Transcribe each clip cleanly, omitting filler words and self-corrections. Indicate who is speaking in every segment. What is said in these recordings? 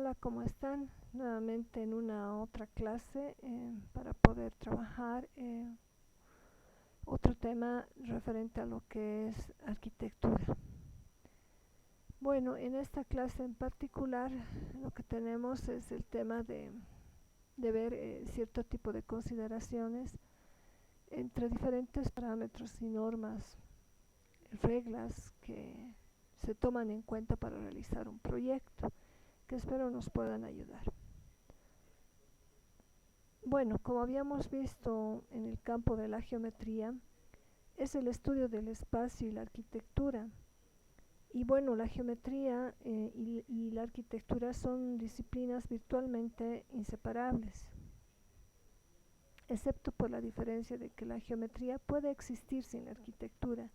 Speaker 1: Hola, ¿cómo están? Nuevamente en una otra clase para poder trabajar otro tema referente a lo que es arquitectura. Bueno, en esta clase en particular lo que tenemos es el tema de ver cierto tipo de consideraciones entre diferentes parámetros y normas, reglas que se toman en cuenta para realizar un proyecto, que espero nos puedan ayudar. Bueno, como habíamos visto en el campo de la geometría, es el estudio del espacio y la arquitectura. Y bueno, la geometría y la arquitectura son disciplinas virtualmente inseparables, excepto por la diferencia de que la geometría puede existir sin la arquitectura.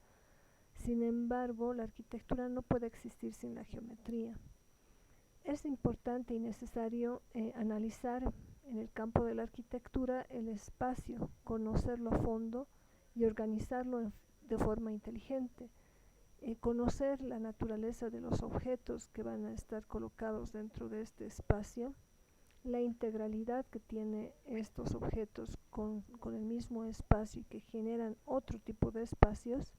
Speaker 1: Sin embargo, la arquitectura no puede existir sin la geometría. Es importante y necesario analizar en el campo de la arquitectura el espacio, conocerlo a fondo y organizarlo de forma inteligente. Conocer la naturaleza de los objetos que van a estar colocados dentro de este espacio, la integralidad que tiene estos objetos con el mismo espacio y que generan otro tipo de espacios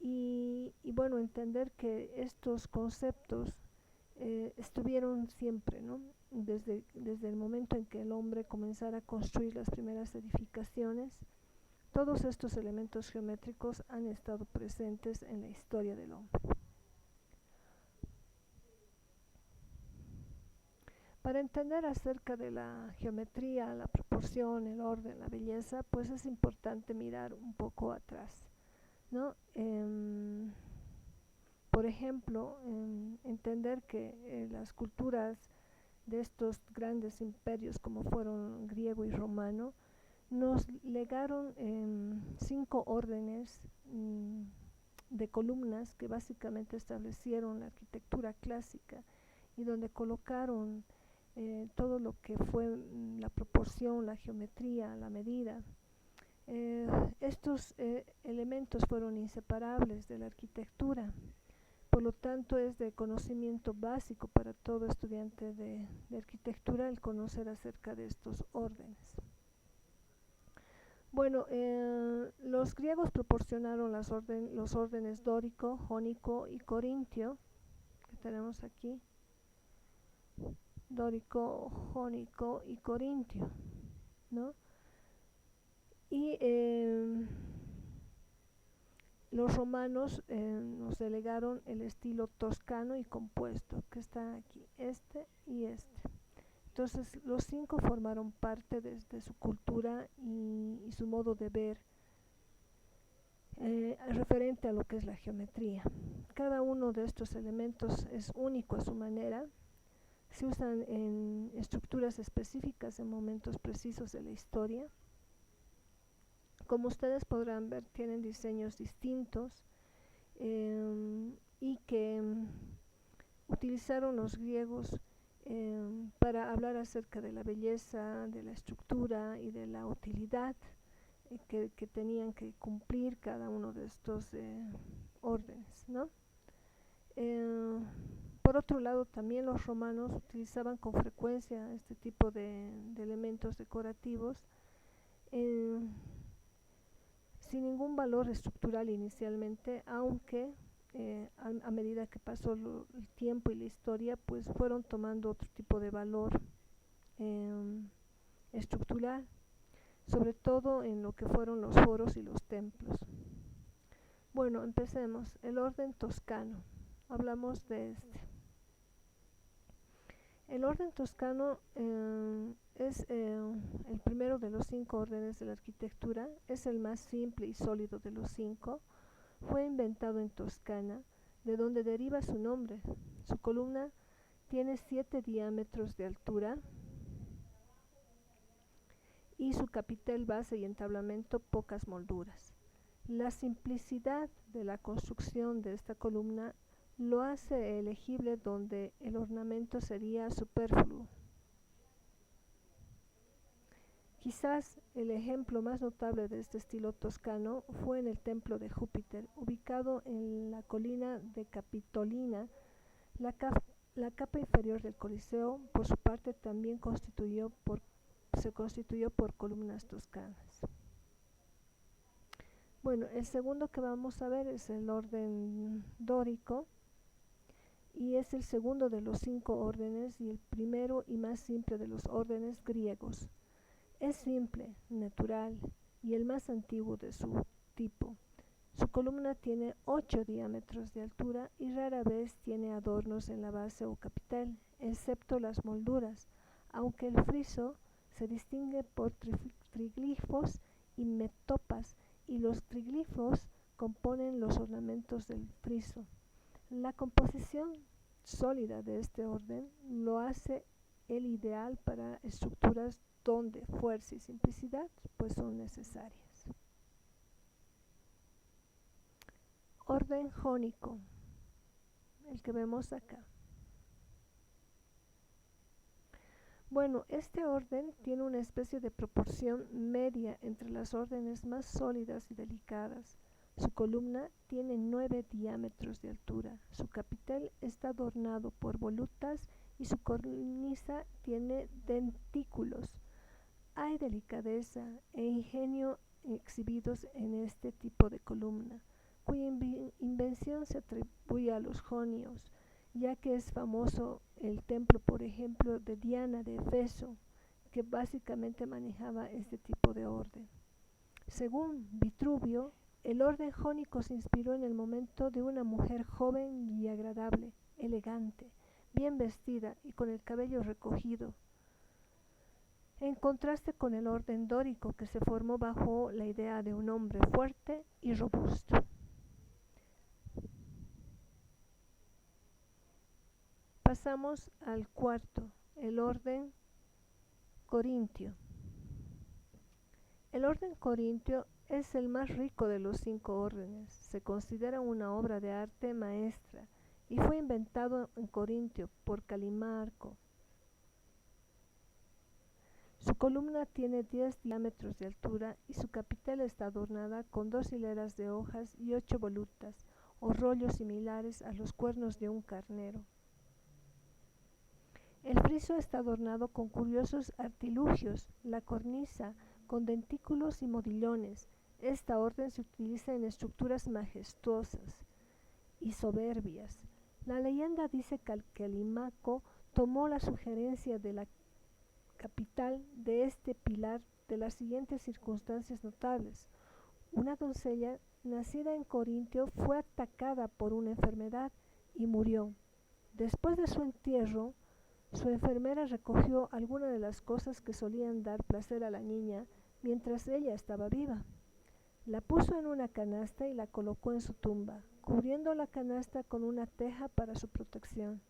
Speaker 1: y bueno, entender que estos conceptos estuvieron siempre, ¿no? Desde el momento en que el hombre comenzara a construir las primeras edificaciones, todos estos elementos geométricos han estado presentes en la historia del hombre. Para entender acerca de la geometría, la proporción, el orden, la belleza, pues es importante mirar un poco atrás, ¿no? Por ejemplo, entender que las culturas de estos grandes imperios como fueron griego y romano nos legaron 5 órdenes de columnas que básicamente establecieron la arquitectura clásica y donde colocaron todo lo que fue la proporción, la geometría, la medida. Estos elementos fueron inseparables de la arquitectura. Por lo tanto, es de conocimiento básico para todo estudiante de arquitectura el conocer acerca de estos órdenes. Bueno, los griegos proporcionaron los órdenes dórico, jónico y corintio, que tenemos aquí, dórico, jónico y corintio, ¿no? Y los romanos nos delegaron el estilo toscano y compuesto, que está aquí, este y este. Entonces, los 5 formaron parte de su cultura y su modo de ver referente a lo que es la geometría. Cada uno de estos elementos es único a su manera, se usan en estructuras específicas en momentos precisos de la historia. Como ustedes podrán ver, tienen diseños distintos y que utilizaron los griegos para hablar acerca de la belleza, de la estructura y de la utilidad que tenían que cumplir cada uno de estos órdenes, ¿no? Por otro lado, también los romanos utilizaban con frecuencia este tipo de elementos decorativos sin ningún valor estructural inicialmente, aunque a medida que pasó el tiempo y la historia, pues fueron tomando otro tipo de valor estructural, sobre todo en lo que fueron los foros y los templos. Bueno, empecemos. El orden toscano. Hablamos de este. El orden toscano es el primero de los 5 órdenes de la arquitectura, es el más simple y sólido de los 5. Fue inventado en Toscana, de donde deriva su nombre. Su columna tiene 7 diámetros de altura y su capitel, base y entablamento pocas molduras. La simplicidad de la construcción de esta columna lo hace elegible donde el ornamento sería superfluo. Quizás el ejemplo más notable de este estilo toscano fue en el templo de Júpiter, ubicado en la colina de Capitolina. La La capa inferior del Coliseo, por su parte, también se constituyó por columnas toscanas. Bueno, el segundo que vamos a ver es el orden dórico, y es el segundo de los 5 órdenes y el primero y más simple de los órdenes griegos. Es simple, natural y el más antiguo de su tipo. Su columna tiene 8 diámetros de altura y rara vez tiene adornos en la base o capitel, excepto las molduras, aunque el friso se distingue por triglifos y metopas, y los triglifos componen los ornamentos del friso. La composición sólida de este orden lo hace el ideal para estructuras donde fuerza y simplicidad pues son necesarias. Orden jónico, el que vemos acá. Bueno, este orden tiene una especie de proporción media entre las órdenes más sólidas y delicadas. Su columna tiene 9 diámetros de altura, su capitel está adornado por volutas y su cornisa tiene dentículos. Hay delicadeza e ingenio exhibidos en este tipo de columna, cuya invención se atribuye a los jonios, ya que es famoso el templo, por ejemplo, de Diana de Éfeso, que básicamente manejaba este tipo de orden. Según Vitruvio, el orden jónico se inspiró en el momento de una mujer joven y agradable, elegante, bien vestida y con el cabello recogido, en contraste con el orden dórico que se formó bajo la idea de un hombre fuerte y robusto. Pasamos al cuarto, el orden corintio. El orden corintio es el más rico de los 5 órdenes, se considera una obra de arte maestra y fue inventado en Corintio por Calimarco. Su columna tiene 10 diámetros de altura y su capitel está adornada con 2 hileras de hojas y 8 volutas o rollos similares a los cuernos de un carnero. El friso está adornado con curiosos artilugios, la cornisa con dentículos y modillones. Esta orden se utiliza en estructuras majestuosas y soberbias. La leyenda dice que Calimaco tomó la sugerencia de la capital de este pilar de las siguientes circunstancias notables. Una doncella nacida en Corintio fue atacada por una enfermedad y murió. Después de su entierro, su enfermera recogió algunas de las cosas que solían dar placer a la niña mientras ella estaba viva. La puso en una canasta y la colocó en su tumba, cubriendo la canasta con una teja para su protección.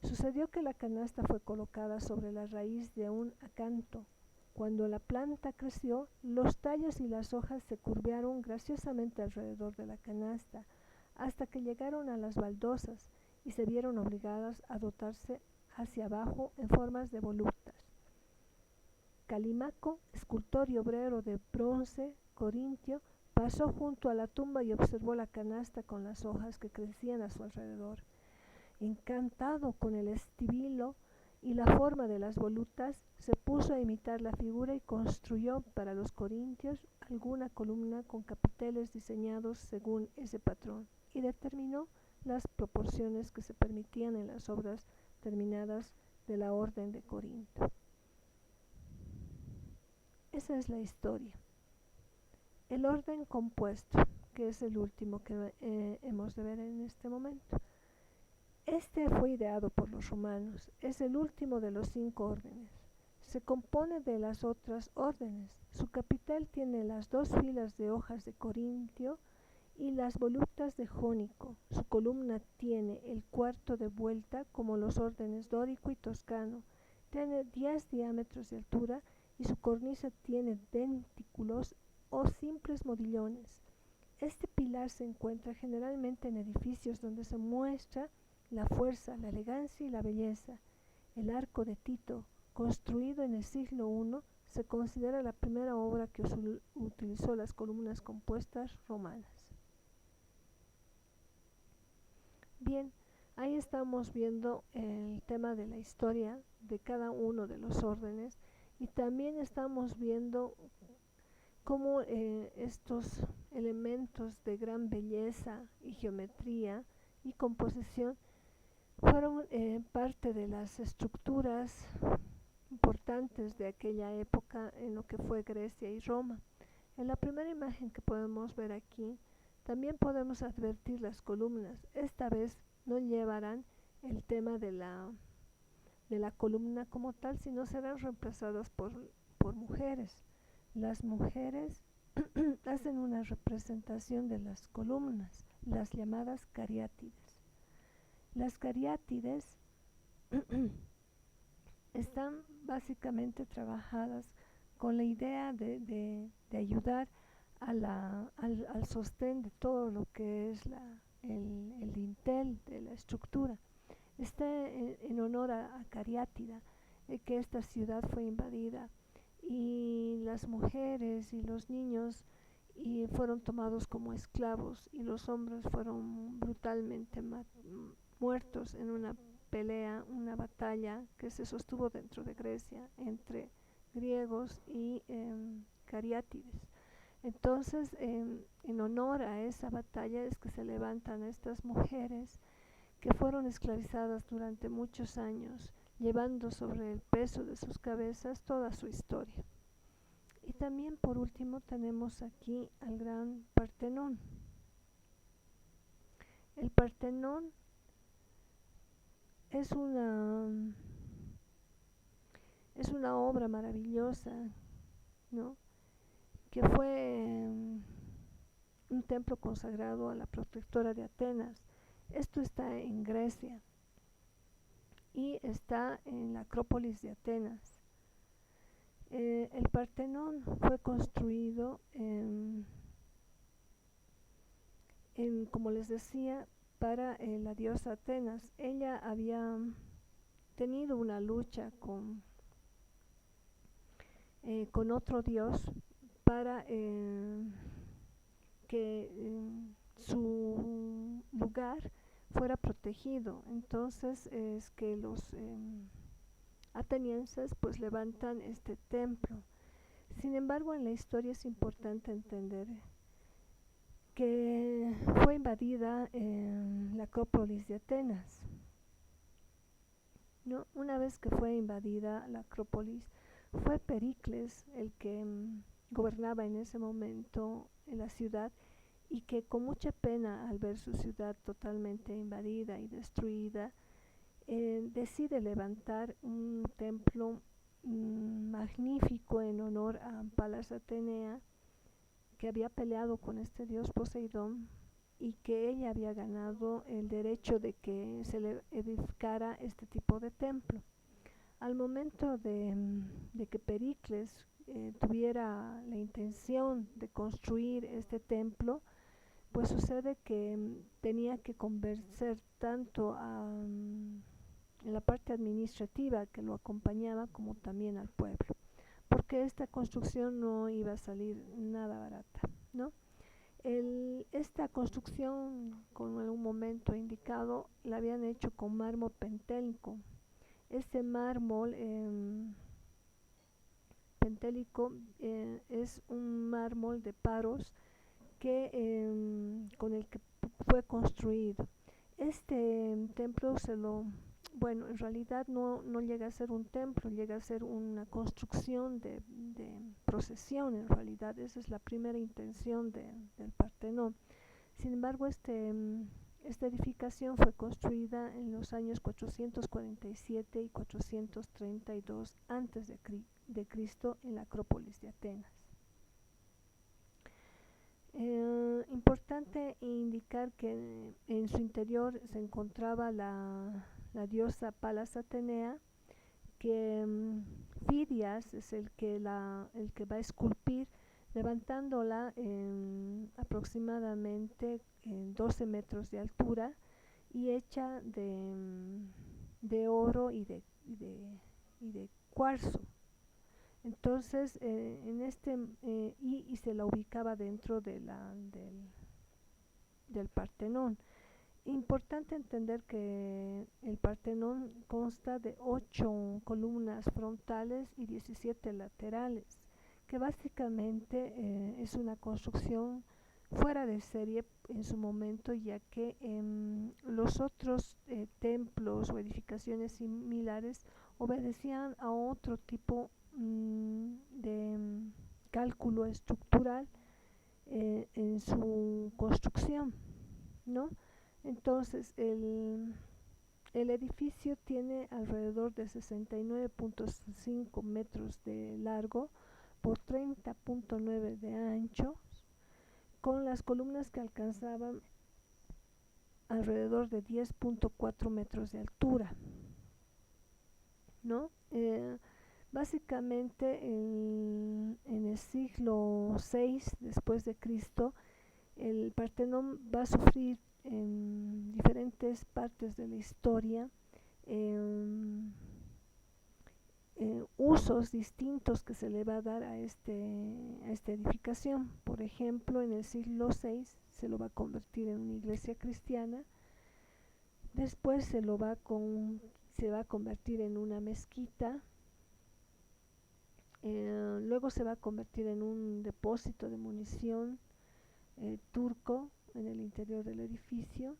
Speaker 1: Sucedió que la canasta fue colocada sobre la raíz de un acanto. Cuando la planta creció, los tallos y las hojas se curvearon graciosamente alrededor de la canasta, hasta que llegaron a las baldosas y se vieron obligadas a dotarse hacia abajo en formas de volutas. Calimaco, escultor y obrero de bronce corintio, pasó junto a la tumba y observó la canasta con las hojas que crecían a su alrededor. Encantado con el estilo y la forma de las volutas, se puso a imitar la figura y construyó para los corintios alguna columna con capiteles diseñados según ese patrón y determinó las proporciones que se permitían en las obras terminadas de la Orden de Corinto. Esa es la historia. El orden compuesto, que es el último que hemos de ver en este momento. Este fue ideado por los romanos, es el último de los 5 órdenes. Se compone de las otras órdenes. Su capitel tiene las 2 filas de hojas de corintio y las volutas de jónico. Su columna tiene el cuarto de vuelta como los órdenes dórico y toscano. Tiene 10 diámetros de altura y su cornisa tiene dentículos o simples modillones. Este pilar se encuentra generalmente en edificios donde se muestra la fuerza, la elegancia y la belleza. El arco de Tito, construido en el siglo I, se considera la primera obra que utilizó las columnas compuestas romanas. Bien, Ahí estamos viendo el tema de la historia de cada uno de los órdenes y también estamos viendo cómo estos elementos de gran belleza y geometría y composición fueron parte de las estructuras importantes de aquella época en lo que fue Grecia y Roma. En la primera imagen que podemos ver aquí, también podemos advertir las columnas. Esta vez no llevarán el tema de la columna como tal, sino serán reemplazadas por mujeres. Las mujeres hacen una representación de las columnas, las llamadas cariátides. Las cariátides están básicamente trabajadas con la idea de ayudar al sostén de todo lo que es el dintel de la estructura. Está en honor a Cariátida, que esta ciudad fue invadida y las mujeres y los niños fueron tomados como esclavos y los hombres fueron brutalmente muertos en una pelea, una batalla que se sostuvo dentro de Grecia entre griegos y cariátides. Entonces, en honor a esa batalla es que se levantan estas mujeres que fueron esclavizadas durante muchos años, llevando sobre el peso de sus cabezas toda su historia. Y también por último tenemos aquí al gran Partenón. El Partenón es una obra maravillosa, ¿no? Que fue un templo consagrado a la protectora de Atenas. Esto está en Grecia y está en la Acrópolis de Atenas. El Partenón fue construido como les decía, para la diosa Atenas. Ella había tenido una lucha con otro dios para que su lugar fuera protegido. Entonces es que los atenienses pues levantan este templo. Sin embargo, en la historia es importante entender que fue invadida la Acrópolis de Atenas, ¿no? Una vez que fue invadida la Acrópolis, fue Pericles el que gobernaba en ese momento en la ciudad y que con mucha pena al ver su ciudad totalmente invadida y destruida, decide levantar un templo magnífico en honor a Palas Atenea, que había peleado con este dios Poseidón y que ella había ganado el derecho de que se le edificara este tipo de templo. Al momento de que Pericles tuviera la intención de construir este templo, pues sucede que tenía que convencer tanto en la parte administrativa que lo acompañaba como también al pueblo, porque esta construcción no iba a salir nada barata, ¿no? Esta construcción, con un momento indicado, la habían hecho con mármol pentélico. Este mármol pentélico es un mármol de Paros con el que fue construido. Este templo bueno, en realidad no llega a ser un templo, llega a ser una construcción de procesión. En realidad esa es la primera intención del Partenón. Sin embargo, esta edificación fue construida en los años 447 y 432 antes de Cristo en la Acrópolis de Atenas. Importante indicar que en su interior se encontraba la diosa Palas Atenea, que Fidias es el que va a esculpir, levantándola en aproximadamente 12 metros de altura y hecha de oro y de cuarzo. Entonces, y se la ubicaba dentro del Partenón. Importante entender que el Partenón consta de 8 columnas frontales y 17 laterales, que básicamente es una construcción fuera de serie en su momento, ya que los otros templos o edificaciones similares obedecían a otro tipo de cálculo estructural en su construcción, ¿no? Entonces, el edificio tiene alrededor de 69.5 metros de largo por 30.9 de ancho, con las columnas que alcanzaban alrededor de 10.4 metros de altura, ¿no? Básicamente en el siglo VI después de Cristo, el Partenón va a sufrir en diferentes partes de la historia usos distintos que se le va a dar a esta edificación. Por ejemplo, en el siglo VI se lo va a convertir en una iglesia cristiana, después se va a convertir en una mezquita, luego se va a convertir en un depósito de munición turco en el interior del edificio.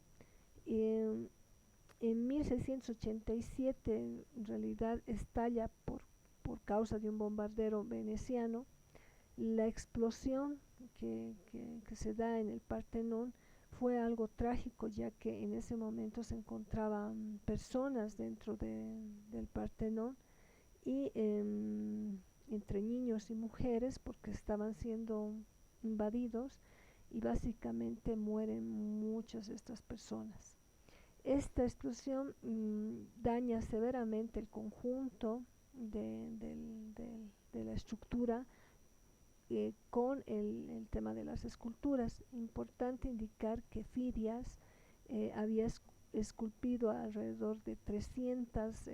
Speaker 1: En 1687 en realidad estalla por causa de un bombardero veneciano. La explosión que se da en el Partenón fue algo trágico, ya que en ese momento se encontraban personas dentro del Partenón y entre niños y mujeres, porque estaban siendo invadidos, y básicamente mueren muchas de estas personas. Esta explosión daña severamente el conjunto de la estructura con el tema de las esculturas. Importante indicar que Fidias había esculpido alrededor de 300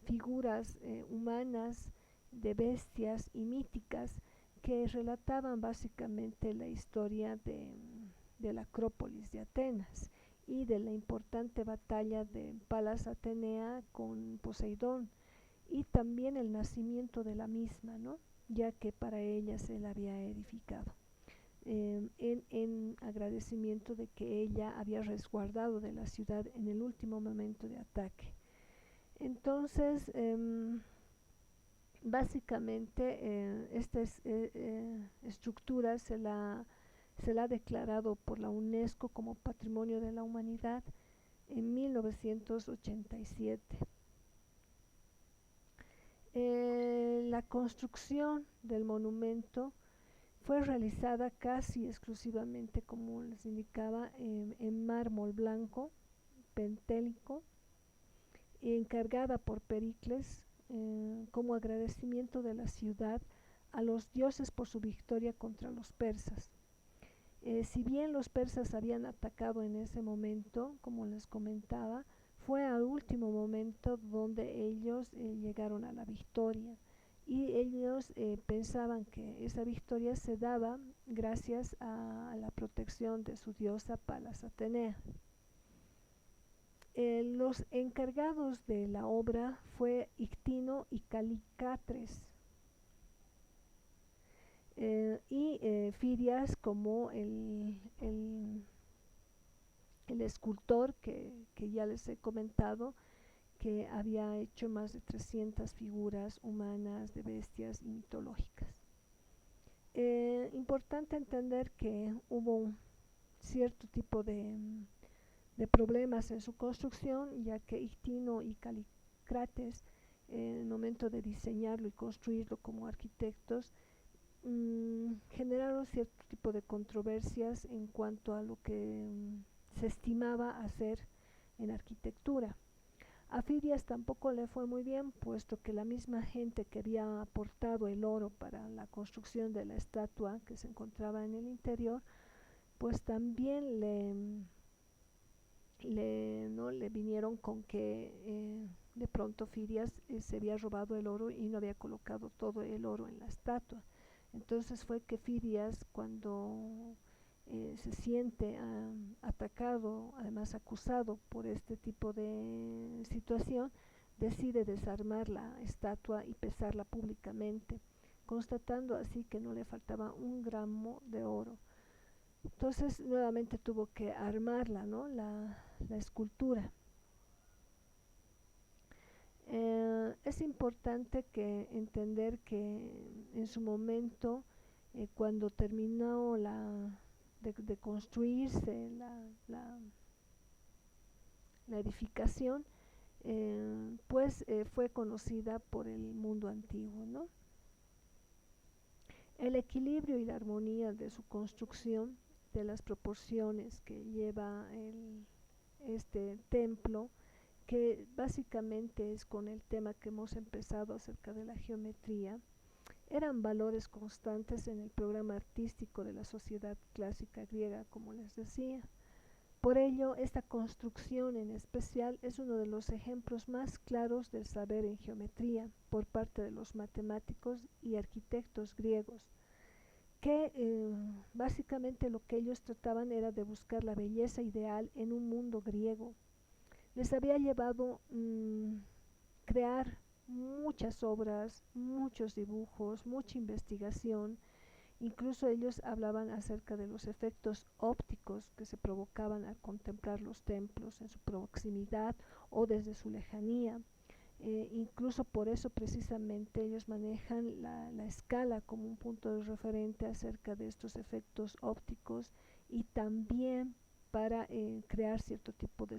Speaker 1: figuras humanas de bestias y míticas que relataban básicamente la historia de la Acrópolis de Atenas y de la importante batalla de Palas Atenea con Poseidón, y también el nacimiento de la misma, ¿no? Ya que para ella se la había edificado en agradecimiento de que ella había resguardado de la ciudad en el último momento de ataque. Entonces, básicamente esta estructura se la ha declarado por la UNESCO como Patrimonio de la Humanidad en 1987. La construcción del monumento fue realizada casi exclusivamente, como les indicaba, en mármol blanco, pentélico, encargada por Pericles como agradecimiento de la ciudad a los dioses por su victoria contra los persas. Si bien los persas habían atacado en ese momento, como les comentaba, fue al último momento donde ellos llegaron a la victoria, y ellos pensaban que esa victoria se daba gracias a la protección de su diosa Palas Atenea. Los encargados de la obra fue Ictino y Calicatres, y Fidias como el escultor que ya les he comentado, que había hecho más de 300 figuras humanas de bestias y mitológicas. Importante entender que hubo un cierto tipo de problemas en su construcción, ya que Ictino y Calícrates, en el momento de diseñarlo y construirlo como arquitectos, generaron cierto tipo de controversias en cuanto a lo que se estimaba hacer en arquitectura. A Fidias tampoco le fue muy bien, puesto que la misma gente que había aportado el oro para la construcción de la estatua que se encontraba en el interior, pues también le vinieron con que de pronto Fidias se había robado el oro y no había colocado todo el oro en la estatua. Entonces fue que Fidias, cuando se siente atacado, además acusado por este tipo de situación, decide desarmar la estatua y pesarla públicamente, constatando así que no le faltaba un gramo de oro. Entonces nuevamente tuvo que armarla, ¿no? la escultura. Es importante que entender que en su momento, cuando terminó de construirse la edificación, pues fue conocida por el mundo antiguo, ¿no? El equilibrio y la armonía de su construcción, de las proporciones que lleva este templo, que básicamente es con el tema que hemos empezado acerca de la geometría, eran valores constantes en el programa artístico de la sociedad clásica griega, como les decía. Por ello, esta construcción en especial es uno de los ejemplos más claros del saber en geometría por parte de los matemáticos y arquitectos griegos, que básicamente lo que ellos trataban era de buscar la belleza ideal en un mundo griego. Les había llevado crear muchas obras, muchos dibujos, mucha investigación. Incluso ellos hablaban acerca de los efectos ópticos que se provocaban al contemplar los templos en su proximidad o desde su lejanía. Incluso por eso precisamente ellos manejan la escala como un punto de referente acerca de estos efectos ópticos, y también para crear cierto tipo de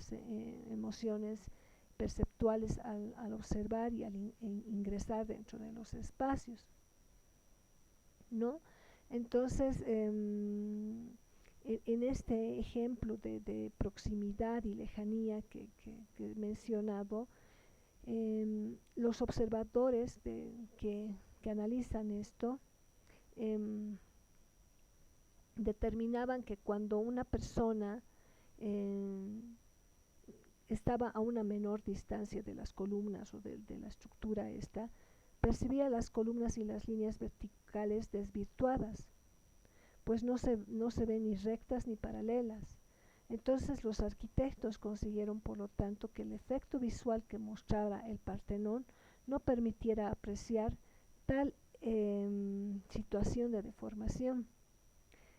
Speaker 1: emociones perceptuales al observar y al ingresar dentro de los espacios, ¿no? Entonces, en este ejemplo de proximidad y lejanía que he mencionado, los observadores que analizan esto determinaban que cuando una persona estaba a una menor distancia de las columnas o de la estructura esta, percibía las columnas y las líneas verticales desvirtuadas, pues no se ven ni rectas ni paralelas. Entonces los arquitectos consiguieron, por lo tanto, que el efecto visual que mostraba el Partenón no permitiera apreciar tal situación de deformación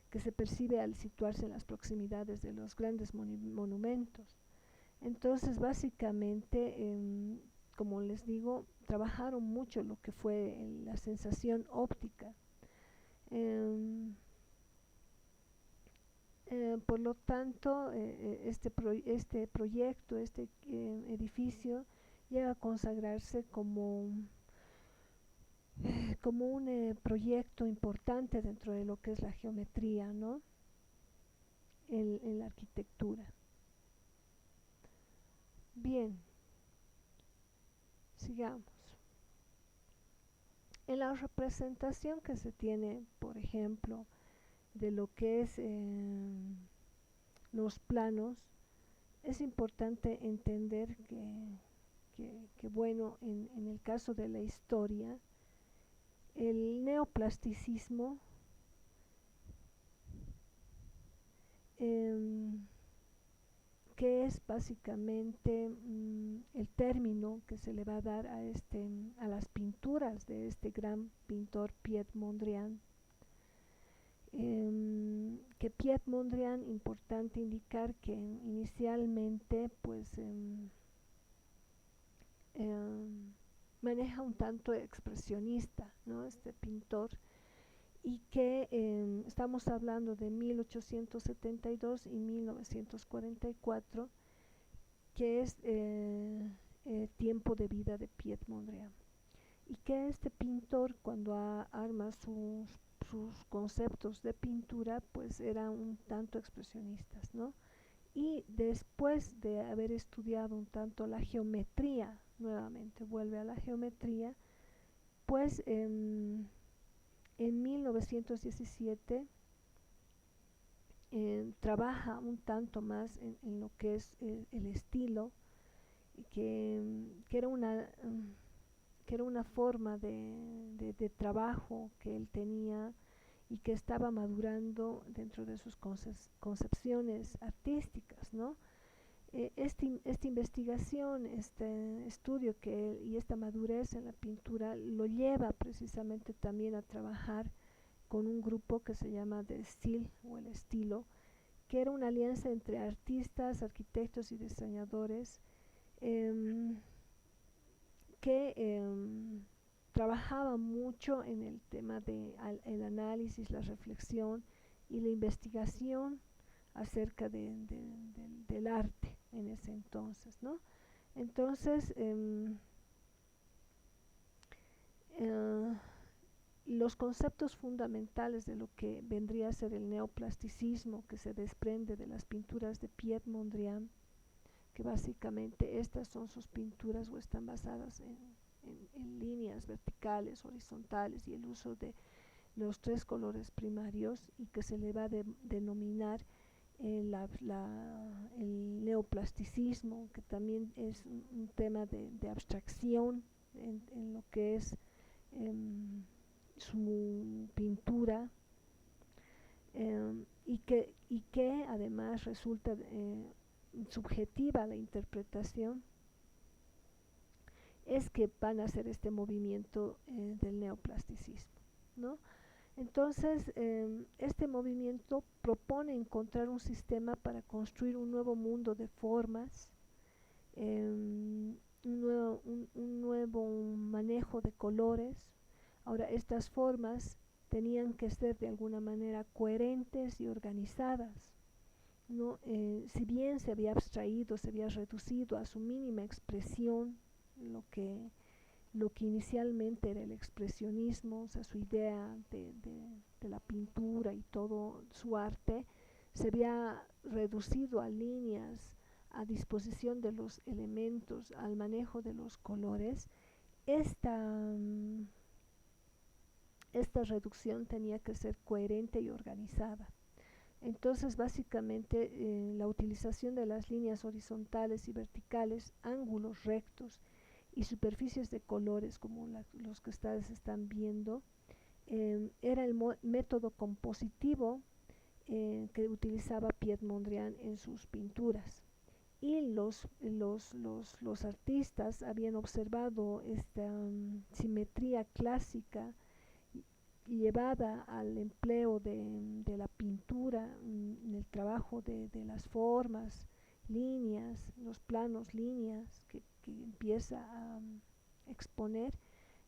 Speaker 1: que se percibe al situarse en las proximidades de los grandes monumentos. Entonces, básicamente, como les digo, trabajaron mucho lo que fue la sensación óptica. Por lo tanto, este proyecto, este edificio, llega a consagrarse como un proyecto importante dentro de lo que es la geometría, ¿no? En la arquitectura. Bien, sigamos. En la representación que se tiene, por ejemplo, de lo que es los planos, es importante entender que bueno, en el caso de la historia, el neoplasticismo que es básicamente el término que se le va a dar a las pinturas de este gran pintor Piet Mondrian. Que Piet Mondrian, importante indicar que inicialmente pues maneja un tanto expresionista, ¿no? Este pintor, y que estamos hablando de 1872 y 1944, que es tiempo de vida de Piet Mondrian, y que este pintor, cuando arma sus conceptos de pintura, pues eran un tanto expresionistas, ¿no? Y después de haber estudiado un tanto la geometría, nuevamente vuelve a la geometría, pues en 1917 trabaja un tanto más en lo que es el estilo, que era una forma de trabajo que él tenía, y que estaba madurando dentro de sus concepciones artísticas, ¿no? Esta investigación, este estudio y esta madurez en la pintura lo lleva precisamente también a trabajar con un grupo que se llama The Style o el estilo, que era una alianza entre artistas, arquitectos y diseñadores que trabajaba mucho en el tema del análisis, la reflexión y la investigación acerca del arte en ese entonces, ¿no? Entonces, los conceptos fundamentales de lo que vendría a ser el neoplasticismo, que se desprende de las pinturas de Piet Mondrian, que básicamente estas son sus pinturas o están basadas en líneas verticales, horizontales y el uso de los tres colores primarios, y que se le va a denominar el neoplasticismo, que también es un tema de abstracción en lo que es su pintura, y que además resulta subjetiva la interpretación, es que van a hacer este movimiento del neoplasticismo, ¿no? Entonces, este movimiento propone encontrar un sistema para construir un nuevo mundo de formas, un nuevo manejo de colores. Ahora, estas formas tenían que ser de alguna manera coherentes y organizadas, ¿no? Si bien se había abstraído, se había reducido a su mínima expresión lo que inicialmente era el expresionismo, o sea, su idea de la pintura y todo su arte, se había reducido a líneas, a disposición de los elementos, al manejo de los colores. Esta reducción tenía que ser coherente y organizada. Entonces, básicamente, la utilización de las líneas horizontales y verticales, ángulos rectos y superficies de colores como los que ustedes están viendo, era el método compositivo que utilizaba Piet Mondrian en sus pinturas. Y los artistas habían observado esta simetría clásica llevada al empleo de la pintura, en el trabajo de las formas, líneas, los planos, líneas que empieza a exponer,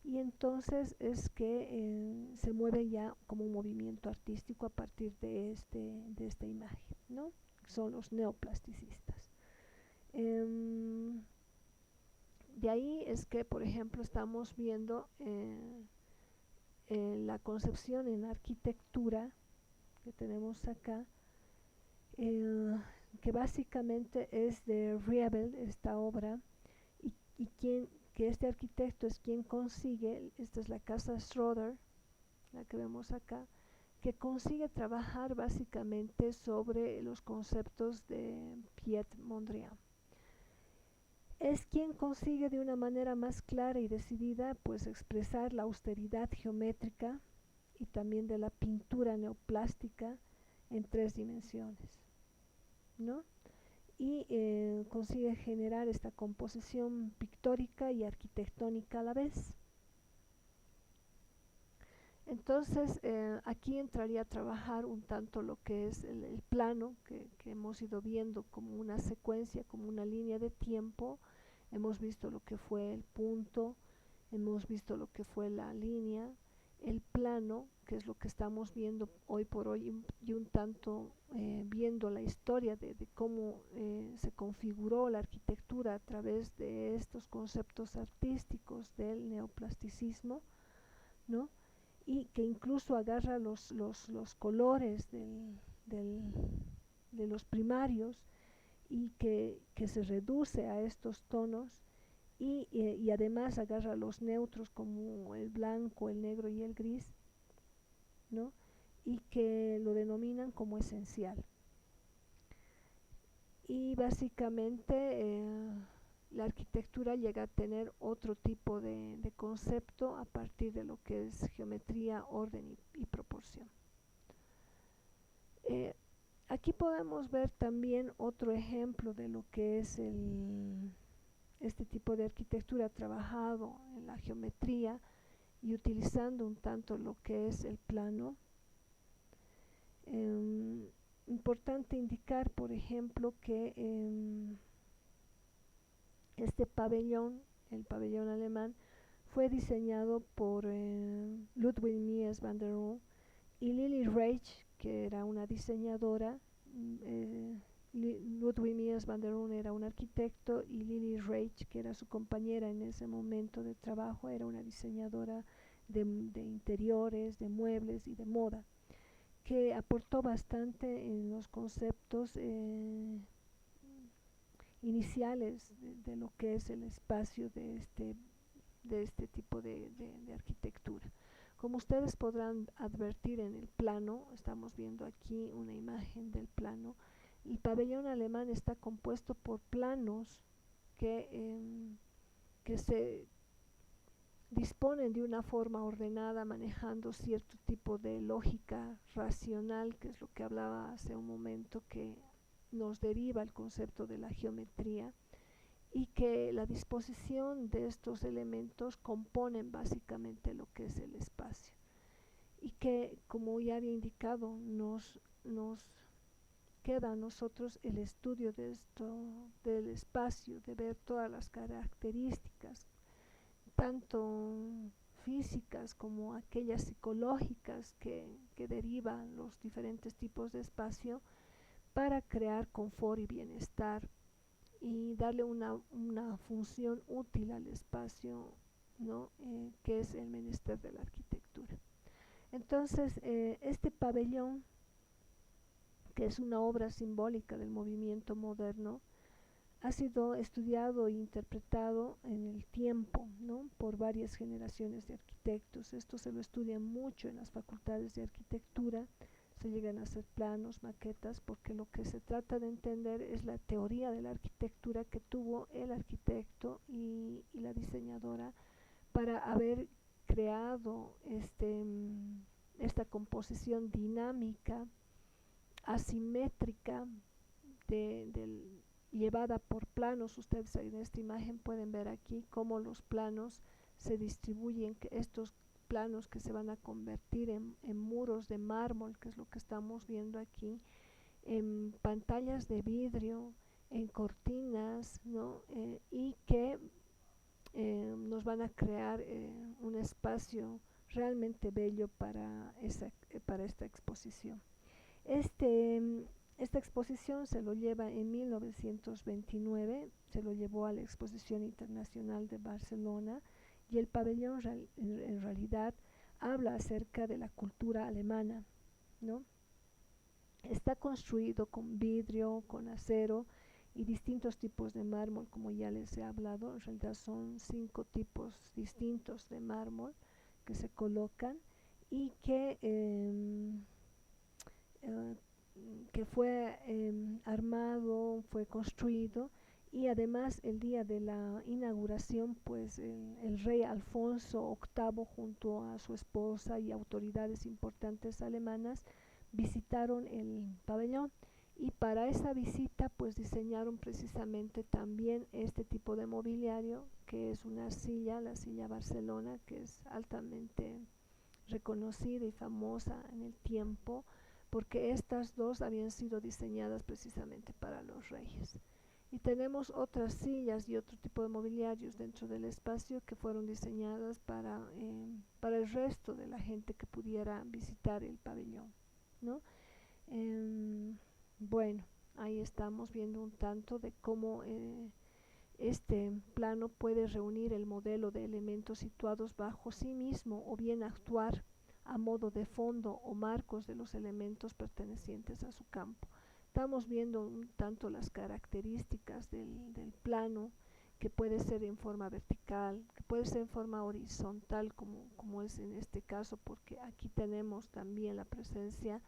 Speaker 1: y entonces es que se mueve ya como un movimiento artístico a partir de esta imagen, ¿no? Son los neoplasticistas. De ahí es que, por ejemplo, estamos viendo la concepción en arquitectura que tenemos acá, que básicamente es de Riebel, esta obra, y que este arquitecto es quien consigue, esta es la casa Schroeder, la que vemos acá, que consigue trabajar básicamente sobre los conceptos de Piet Mondrian. Es quien consigue de una manera más clara y decidida pues expresar la austeridad geométrica y también de la pintura neoplástica en tres dimensiones, ¿no? Y consigue generar esta composición pictórica y arquitectónica a la vez. Entonces, aquí entraría a trabajar un tanto lo que es el plano, que hemos ido viendo como una secuencia, como una línea de tiempo. Hemos visto lo que fue el punto, hemos visto lo que fue la línea, el plano, que es lo que estamos viendo hoy por hoy, y un tanto viendo la historia de cómo se configuró la arquitectura a través de estos conceptos artísticos del neoplasticismo, ¿no? Y que incluso agarra los colores de los primarios y que se reduce a estos tonos, y además agarra los neutros como el blanco, el negro y el gris, ¿no? Y que lo denominan como esencial. Y básicamente la arquitectura llega a tener otro tipo de concepto a partir de lo que es geometría, orden y proporción. Aquí podemos ver también otro ejemplo de lo que es este tipo de arquitectura trabajado en la geometría y utilizando un tanto lo que es el plano. Importante indicar, por ejemplo, que este pabellón, el pabellón alemán, fue diseñado por Ludwig Mies van der Rohe y Lily Reich, que era una diseñadora. Ludwig Mies van der Rohe era un arquitecto y Lily Reich, que era su compañera en ese momento de trabajo, era una diseñadora de interiores, de muebles y de moda, que aportó bastante en los conceptos iniciales de lo que es el espacio de este tipo de arquitectura. Como ustedes podrán advertir en el plano, estamos viendo aquí una imagen del plano, el pabellón alemán está compuesto por planos que se disponen de una forma ordenada, manejando cierto tipo de lógica racional, que es lo que hablaba hace un momento, que nos deriva el concepto de la geometría, y que la disposición de estos elementos componen básicamente lo que es el espacio, y que, como ya había indicado, nos queda a nosotros el estudio de esto, del espacio, de ver todas las características, tanto físicas como aquellas psicológicas que derivan los diferentes tipos de espacio, para crear confort y bienestar y darle una función útil al espacio, ¿no? Que es el menester de la arquitectura. Entonces, este pabellón, que es una obra simbólica del movimiento moderno, ha sido estudiado e interpretado en el tiempo, ¿no? Por varias generaciones de arquitectos. Esto se lo estudia mucho en las facultades de arquitectura, se llegan a hacer planos, maquetas, porque lo que se trata de entender es la teoría de la arquitectura que tuvo el arquitecto y la diseñadora para haber creado esta composición dinámica, asimétrica, llevada por planos. Ustedes en esta imagen pueden ver aquí cómo los planos se distribuyen, que estos planos que se van a convertir en muros de mármol, que es lo que estamos viendo aquí, en pantallas de vidrio, en cortinas, ¿no? Y que nos van a crear un espacio realmente bello para esta exposición. Esta exposición se lo lleva en 1929, se lo llevó a la Exposición Internacional de Barcelona, y el pabellón en realidad habla acerca de la cultura alemana, ¿no? Está construido con vidrio, con acero y distintos tipos de mármol, como ya les he hablado. En realidad son 5 tipos distintos de mármol que se colocan y que fue armado, fue construido, y además el día de la inauguración, pues el rey Alfonso VIII junto a su esposa y autoridades importantes alemanas visitaron el pabellón, y para esa visita pues diseñaron precisamente también este tipo de mobiliario, que es una silla, la silla Barcelona, que es altamente reconocida y famosa en el tiempo, porque estas dos habían sido diseñadas precisamente para los reyes. Y tenemos otras sillas y otro tipo de mobiliarios dentro del espacio que fueron diseñadas para el resto de la gente que pudiera visitar el pabellón, ¿no? Bueno, ahí estamos viendo un tanto de cómo este plano puede reunir el modelo de elementos situados bajo sí mismo, o bien actuar a modo de fondo o marcos de los elementos pertenecientes a su campo. Estamos viendo un tanto las características del plano, que puede ser en forma vertical, que puede ser en forma horizontal, como es en este caso, porque aquí tenemos también la presencia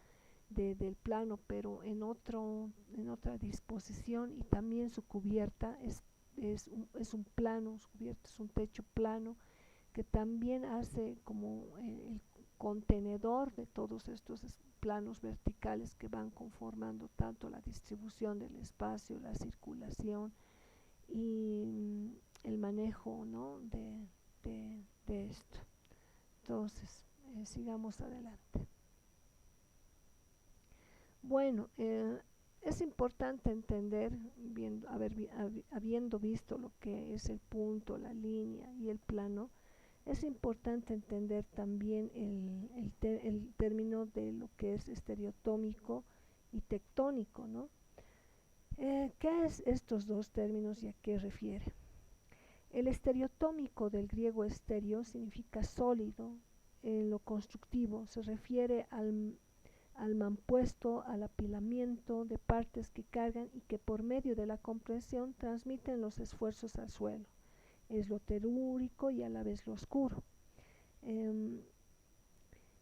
Speaker 1: del plano, pero en otra disposición, y también su cubierta es un plano, su cubierta es un techo plano, que también hace como el contenedor de todos estos planos verticales que van conformando tanto la distribución del espacio, la circulación y el manejo, ¿no?, de esto. Entonces, sigamos adelante. Bueno, es importante entender, habiendo visto lo que es el punto, la línea y el plano, es importante entender también el término de lo que es estereotómico y tectónico, ¿no? ¿Qué es estos dos términos y a qué refiere? El estereotómico, del griego estereo, significa sólido. En lo constructivo se refiere al mampuesto, al apilamiento de partes que cargan y que por medio de la compresión transmiten los esfuerzos al suelo. Es lo telúrico y a la vez lo oscuro.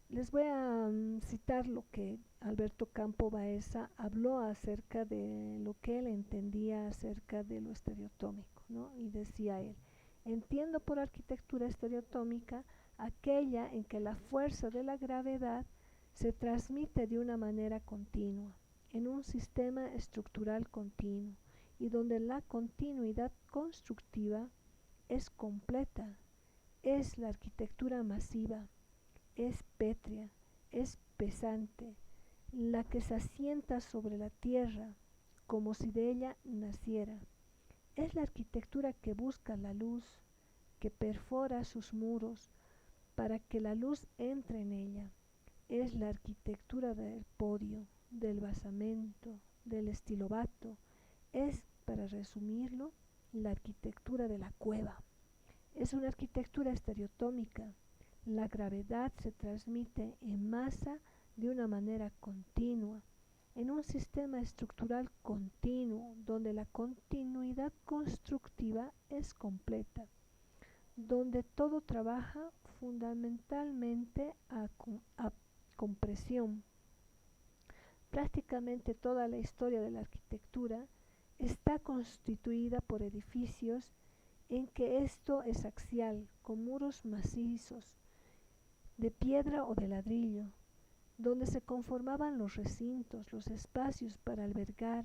Speaker 1: Les voy a citar lo que Alberto Campo Baeza habló acerca de lo que él entendía acerca de lo estereotómico, ¿no? Y decía él: entiendo por arquitectura estereotómica aquella en que la fuerza de la gravedad se transmite de una manera continua, en un sistema estructural continuo, y donde la continuidad constructiva es completa. Es la arquitectura masiva, es pétrea, es pesante, la que se asienta sobre la tierra como si de ella naciera. Es la arquitectura que busca la luz, que perfora sus muros para que la luz entre en ella. Es la arquitectura del podio, del basamento, del estilobato. Es, para resumirlo, la arquitectura de la cueva. Es una arquitectura estereotómica. La gravedad se transmite en masa de una manera continua, en un sistema estructural continuo, donde la continuidad constructiva es completa, donde todo trabaja fundamentalmente a compresión. Prácticamente toda la historia de la arquitectura está constituida por edificios en que esto es axial, con muros macizos, de piedra o de ladrillo, donde se conformaban los recintos, los espacios para albergar,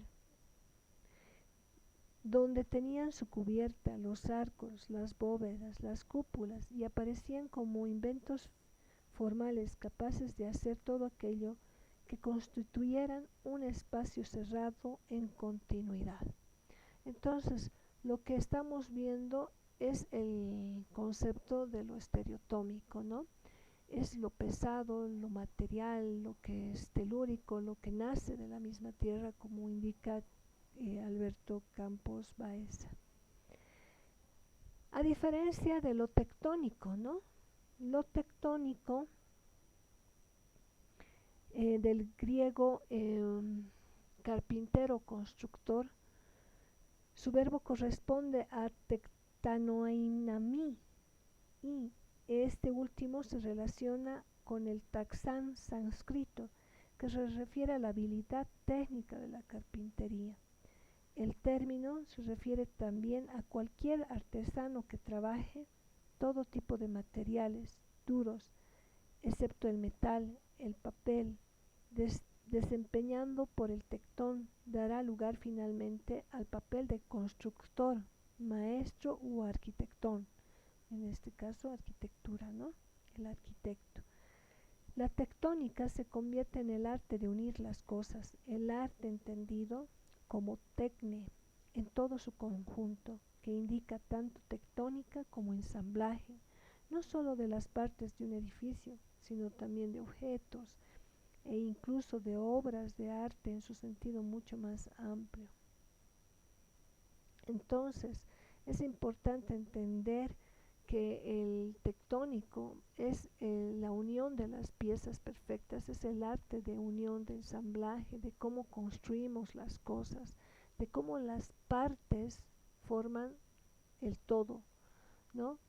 Speaker 1: donde tenían su cubierta, los arcos, las bóvedas, las cúpulas, y aparecían como inventos formales capaces de hacer todo aquello que constituyeran un espacio cerrado en continuidad. Entonces, lo que estamos viendo es el concepto de lo estereotómico, ¿no? Es lo pesado, lo material, lo que es telúrico, lo que nace de la misma tierra, como indica Alberto Campos Baeza. A diferencia de lo tectónico, ¿no? Lo tectónico, del griego carpintero, constructor, su verbo corresponde a tektanoinami, y este último se relaciona con el taxán sánscrito, que se refiere a la habilidad técnica de la carpintería. El término se refiere también a cualquier artesano que trabaje todo tipo de materiales duros, excepto el metal, el papel, desempeñando por el tectón, dará lugar finalmente al papel de constructor, maestro u arquitectón. En este caso, arquitectura, ¿no? El arquitecto. La tectónica se convierte en el arte de unir las cosas, el arte entendido como tecne en todo su conjunto, que indica tanto tectónica como ensamblaje, no solo de las partes de un edificio, sino también de objetos e incluso de obras de arte en su sentido mucho más amplio. Entonces, es importante entender que el tectónico es la unión de las piezas perfectas, es el arte de unión, de ensamblaje, de cómo construimos las cosas, de cómo las partes forman el todo, ¿no?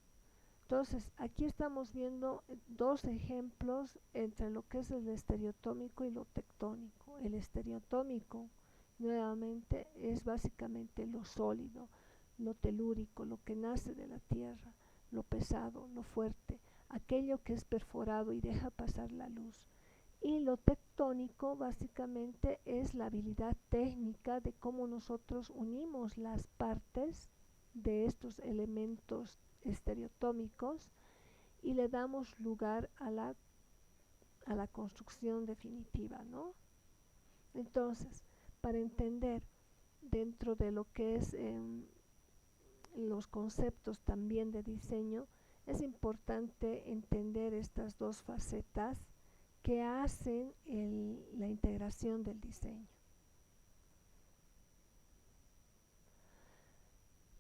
Speaker 1: Entonces, aquí estamos viendo dos ejemplos entre lo que es el estereotómico y lo tectónico. El estereotómico, nuevamente, es básicamente lo sólido, lo telúrico, lo que nace de la tierra, lo pesado, lo fuerte. aquello que es perforado y deja pasar la luz. Y lo tectónico básicamente es la habilidad técnica de cómo nosotros unimos las partes de estos elementos estereotómicos y le damos lugar a la construcción definitiva, ¿no? Entonces, para entender dentro de lo que es los conceptos también de diseño, es importante entender estas dos facetas que hacen la integración del diseño.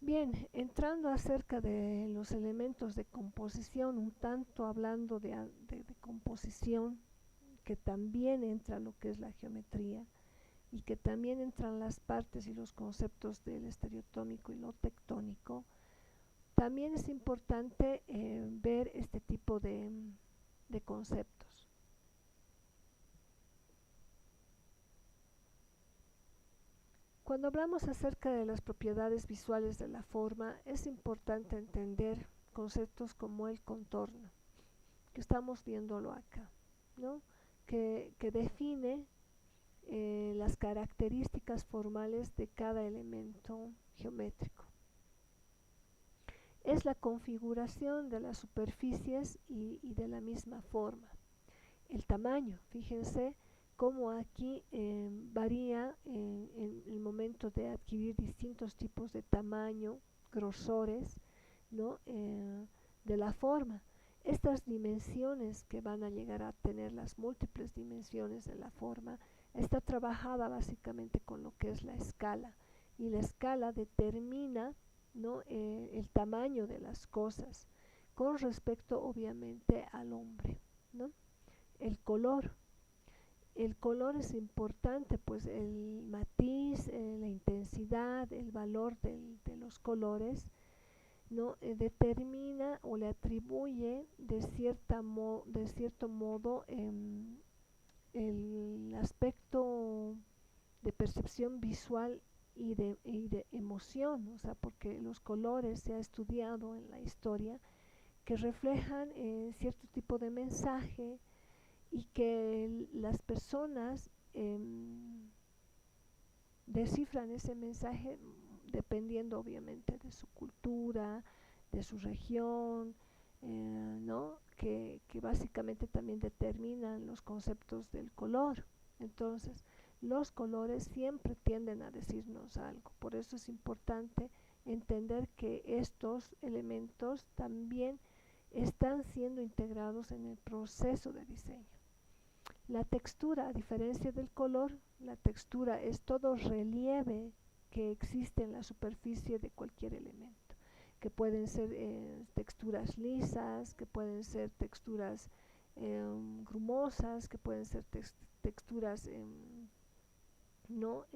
Speaker 1: Bien, entrando acerca de los elementos de composición, un tanto hablando de composición, que también entra lo que es la geometría y que también entran las partes y los conceptos del estereotómico y lo tectónico, también es importante ver este tipo de conceptos. Cuando hablamos acerca de las propiedades visuales de la forma, es importante entender conceptos como el contorno, que estamos viéndolo acá, ¿no? que define las características formales de cada elemento geométrico. Es la configuración de las superficies y de la misma forma. El tamaño, fíjense cómo aquí varía en el momento de adquirir distintos tipos de tamaño, grosores, ¿no? De la forma. Estas dimensiones que van a llegar a tener las múltiples dimensiones de la forma, está trabajada básicamente con lo que es la escala, y la escala determina, ¿no? El tamaño de las cosas con respecto obviamente al hombre, ¿no? El color es importante, pues el matiz, la intensidad, el valor de los colores, ¿no? Determina o le atribuye de cierto modo el aspecto de percepción visual y de emoción, o sea, porque los colores se ha estudiado en la historia que reflejan cierto tipo de mensaje y que las personas descifran ese mensaje dependiendo obviamente de su cultura, de su región, ¿no? que básicamente también determinan los conceptos del color. Entonces, los colores siempre tienden a decirnos algo. Por eso es importante entender que estos elementos también están siendo integrados en el proceso de diseño. La textura, a diferencia del color, la textura es todo relieve que existe en la superficie de cualquier elemento, que pueden ser texturas lisas, que pueden ser texturas grumosas, que pueden ser texturas no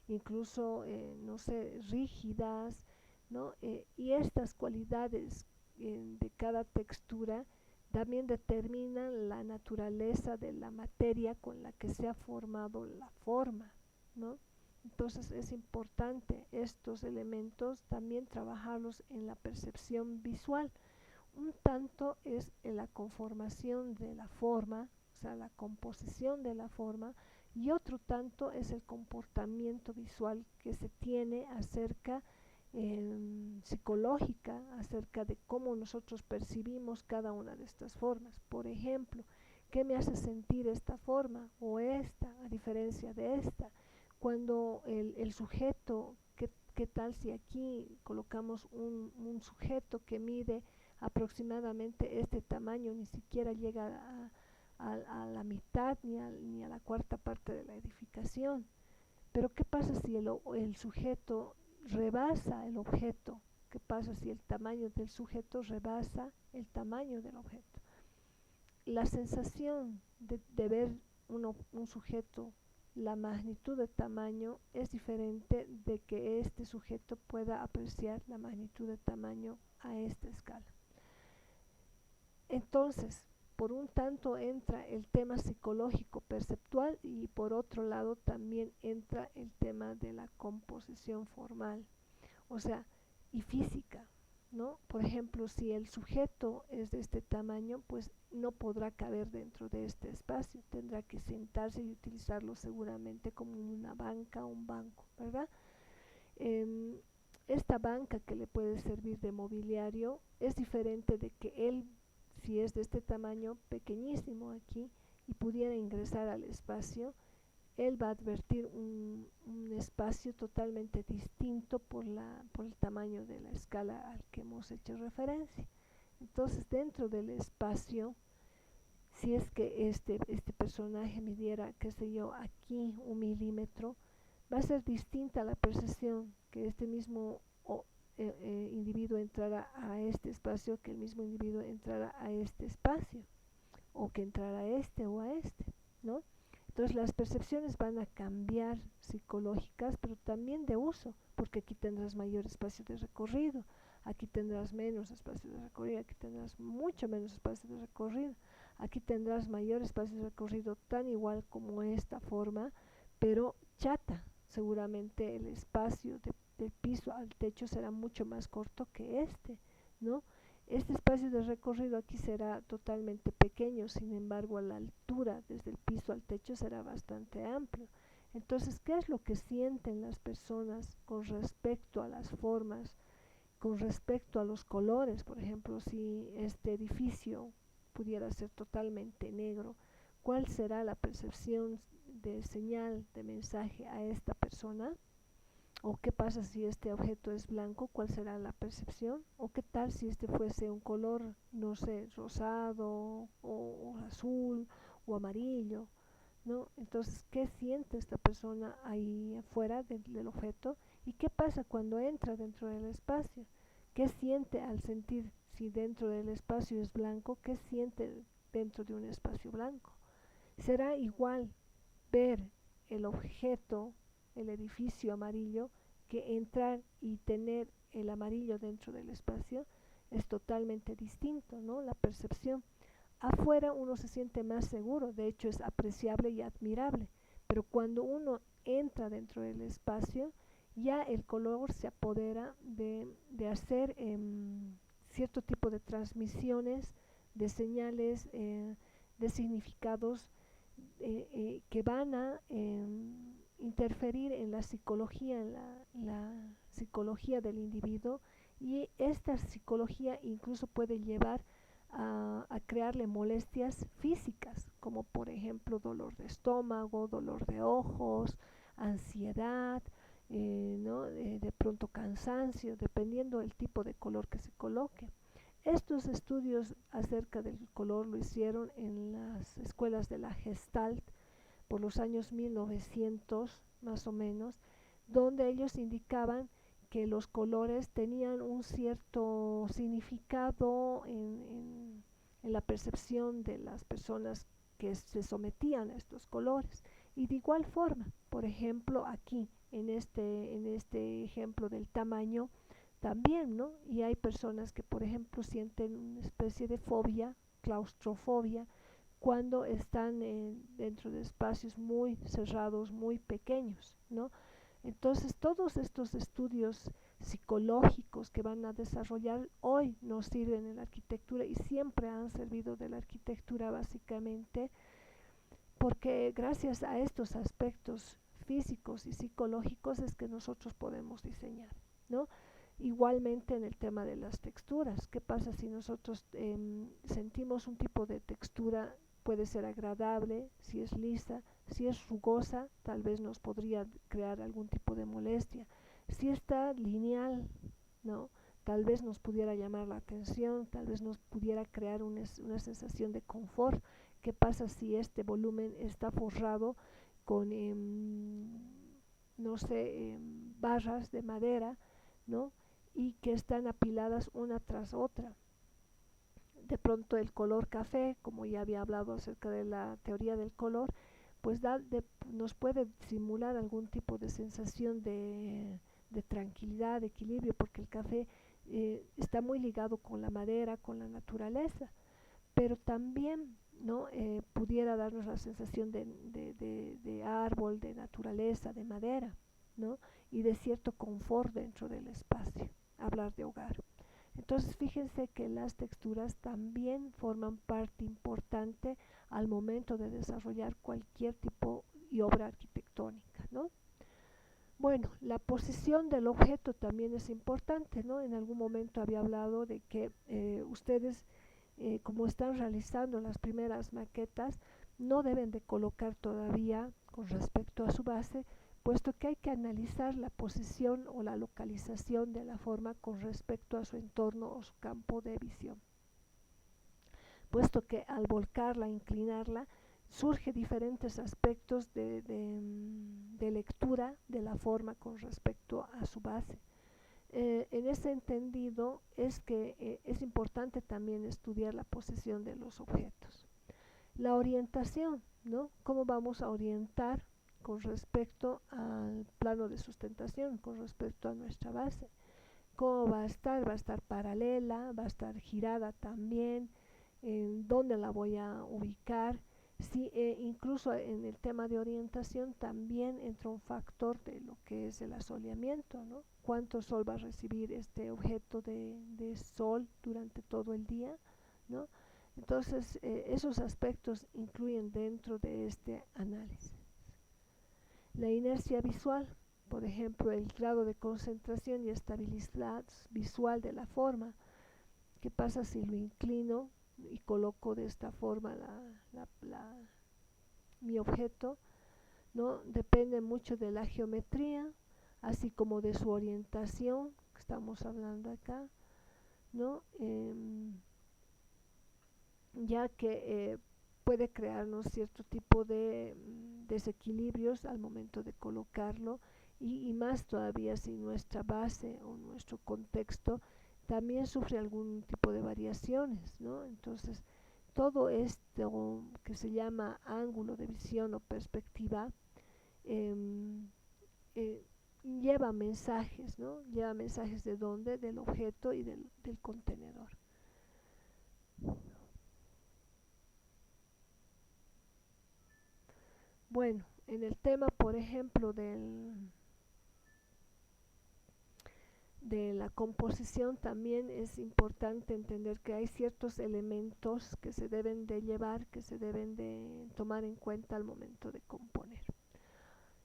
Speaker 1: incluso no sé, rígidas, ¿no? Y estas cualidades de cada textura también determinan la naturaleza de la materia con la que se ha formado la forma, ¿no? Entonces es importante estos elementos también trabajarlos en la percepción visual. Un tanto es en la conformación de la forma, o sea, la composición de la forma, y otro tanto es el comportamiento visual que se tiene acerca psicológica, acerca de cómo nosotros percibimos cada una de estas formas. Por ejemplo, ¿qué me hace sentir esta forma o esta a diferencia de esta? Cuando el sujeto, ¿qué tal si aquí colocamos un sujeto que mide aproximadamente este tamaño, ni siquiera llega a la mitad ni a la cuarta parte de la edificación? Pero ¿qué pasa si el sujeto rebasa el objeto? ¿Qué pasa si el tamaño del sujeto rebasa el tamaño del objeto? La sensación de ver un sujeto, la magnitud de tamaño es diferente de que este sujeto pueda apreciar la magnitud de tamaño a esta escala. Entonces, por un tanto entra el tema psicológico perceptual y por otro lado también entra el tema de la composición formal, o sea, y física. ¿no? Por ejemplo, si el sujeto es de este tamaño, pues no podrá caber dentro de este espacio, tendrá que sentarse y utilizarlo seguramente como una banca o un banco, ¿verdad? Eh, Esta banca que le puede servir de mobiliario es diferente de que él, si es de este tamaño pequeñísimo aquí y pudiera ingresar al espacio, él va a advertir un espacio totalmente distinto por el tamaño de la escala al que hemos hecho referencia. Entonces, dentro del espacio, si es que este personaje midiera, qué sé yo, aquí 1 milímetro, va a ser distinta la percepción que este mismo individuo entrara a este espacio, que el mismo individuo entrara a este espacio, o que entrara a este o a este, ¿no? Entonces las percepciones van a cambiar psicológicas, pero también de uso, porque aquí tendrás mayor espacio de recorrido, aquí tendrás menos espacio de recorrido, aquí tendrás mucho menos espacio de recorrido, aquí tendrás mayor espacio de recorrido tan igual como esta forma, pero chata. Seguramente el espacio del piso al techo será mucho más corto que ¿no? Este espacio de recorrido aquí será totalmente pequeño, sin embargo, a la altura desde el piso al techo será bastante amplio. Entonces, ¿qué es lo que sienten las personas con respecto a las formas, con respecto a los colores? Por ejemplo, si este edificio pudiera ser totalmente negro, ¿cuál será la percepción de señal, de mensaje a esta persona? ¿O qué pasa si este objeto es blanco? ¿Cuál será la percepción? ¿O qué tal si este fuese un color, no sé, rosado o azul o amarillo? ¿No? Entonces, ¿qué siente esta persona ahí afuera del objeto? ¿Y qué pasa cuando entra dentro del espacio? ¿Qué siente al sentir si dentro del espacio es blanco? ¿Qué siente dentro de un espacio blanco? Será igual ver el objeto, el edificio amarillo, que entrar y tener el amarillo dentro del espacio. Es totalmente distinto, ¿no? La percepción. Afuera uno se siente más seguro, de hecho es apreciable y admirable, pero cuando uno entra dentro del espacio, ya el color se apodera de hacer cierto tipo de transmisiones, de señales, de significados que van a interferir en la psicología, la psicología del individuo, y esta psicología incluso puede llevar a crearle molestias físicas, como por ejemplo dolor de estómago, dolor de ojos, ansiedad, ¿no? De pronto cansancio, dependiendo del tipo de color que se coloque. Estos estudios acerca del color lo hicieron en las escuelas de la Gestalt por los años 1900 más o menos, donde ellos indicaban que los colores tenían un cierto significado en la percepción de las personas que se sometían a estos colores. Y de igual forma, por ejemplo, aquí en este ejemplo del tamaño, también, ¿no? Y hay personas que, por ejemplo, sienten una especie de fobia, claustrofobia, cuando están dentro de espacios muy cerrados, muy pequeños, ¿no? Entonces, todos estos estudios psicológicos que van a desarrollar hoy nos sirven en la arquitectura y siempre han servido de la arquitectura básicamente porque gracias a estos aspectos físicos y psicológicos es que nosotros podemos diseñar, ¿no? Igualmente en el tema de las texturas, ¿qué pasa si nosotros sentimos un tipo de textura? Puede ser agradable, si es lisa, si es rugosa, tal vez nos podría crear algún tipo de molestia. Si está lineal, ¿no? Tal vez nos pudiera llamar la atención, tal vez nos pudiera crear una sensación de confort. ¿Qué pasa si este volumen está forrado con, no sé, barras de madera, ¿no? Y que están apiladas una tras otra? De pronto el color café, como ya había hablado acerca de la teoría del color, pues nos puede simular algún tipo de sensación de tranquilidad, de equilibrio, porque el café está muy ligado con la madera, con la naturaleza, pero también, ¿no? Pudiera darnos la sensación de árbol, de naturaleza, de madera, ¿no? Y de cierto confort dentro del espacio, hablar de hogar. Entonces fíjense que las texturas también forman parte importante al momento de desarrollar cualquier tipo y obra arquitectónica, ¿no? Bueno, la posición del objeto también es importante, ¿no? En algún momento había hablado de que ustedes, como están realizando las primeras maquetas, no deben de colocar todavía con respecto a su base, puesto que hay que analizar la posición o la localización de la forma con respecto a su entorno o su campo de visión, puesto que al volcarla, inclinarla, surge diferentes aspectos de lectura de la forma con respecto a su base. En ese entendido es que es importante también estudiar la posición de los objetos. La orientación, ¿no? ¿Cómo vamos a orientar con respecto al plano de sustentación, con respecto a nuestra base? ¿Cómo va a estar? ¿Va a estar paralela? ¿Va a estar girada también? ¿Dónde la voy a ubicar? Sí, incluso en el tema de orientación también entra un factor de lo que es el asoleamiento, ¿no? ¿Cuánto sol va a recibir este objeto de sol durante todo el día, ¿no? Entonces, esos aspectos incluyen dentro de este análisis. La inercia visual, por ejemplo, el grado de concentración y estabilidad visual de la forma. ¿Qué pasa si lo inclino y coloco de esta forma mi objeto? ¿No? Depende mucho de la geometría, así como de su orientación, que estamos hablando acá, ¿no? Ya que puede crearnos cierto tipo de desequilibrios al momento de colocarlo y más todavía si nuestra base o nuestro contexto también sufre algún tipo de variaciones, ¿no? Entonces, todo esto que se llama ángulo de visión o perspectiva eh, eh, lleva mensajes, ¿no? Lleva mensajes de dónde, del objeto y del contenedor. Bueno, en el tema, por ejemplo, de la composición también es importante entender que hay ciertos elementos que se deben de llevar, que se deben de tomar en cuenta al momento de componer.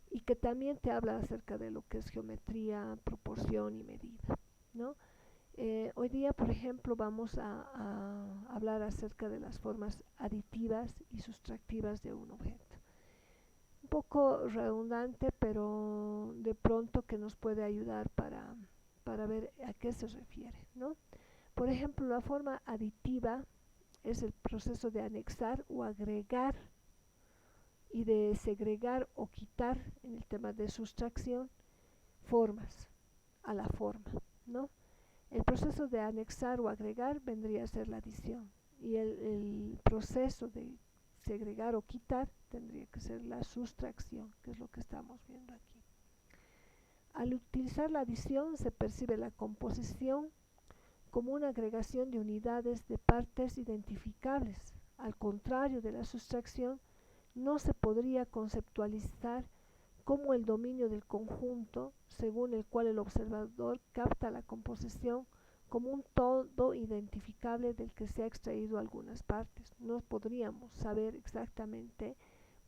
Speaker 1: Y que también te habla acerca de lo que es geometría, proporción y medida, ¿no? Hoy día, por ejemplo, vamos a hablar acerca de las formas aditivas y sustractivas de un objeto. Un poco redundante, pero de pronto que nos puede ayudar para ver a qué se refiere, ¿no? Por ejemplo, la forma aditiva es el proceso de anexar o agregar y de segregar o quitar, en el tema de sustracción, formas a la forma, ¿no? El proceso de anexar o agregar vendría a ser la adición y el proceso de segregar o quitar tendría que ser la sustracción, que es lo que estamos viendo aquí. Al utilizar la adición se percibe la composición como una agregación de unidades de partes identificables. Al contrario de la sustracción, no se podría conceptualizar como el dominio del conjunto, según el cual el observador capta la composición como un todo identificable del que se ha extraído algunas partes. No podríamos saber exactamente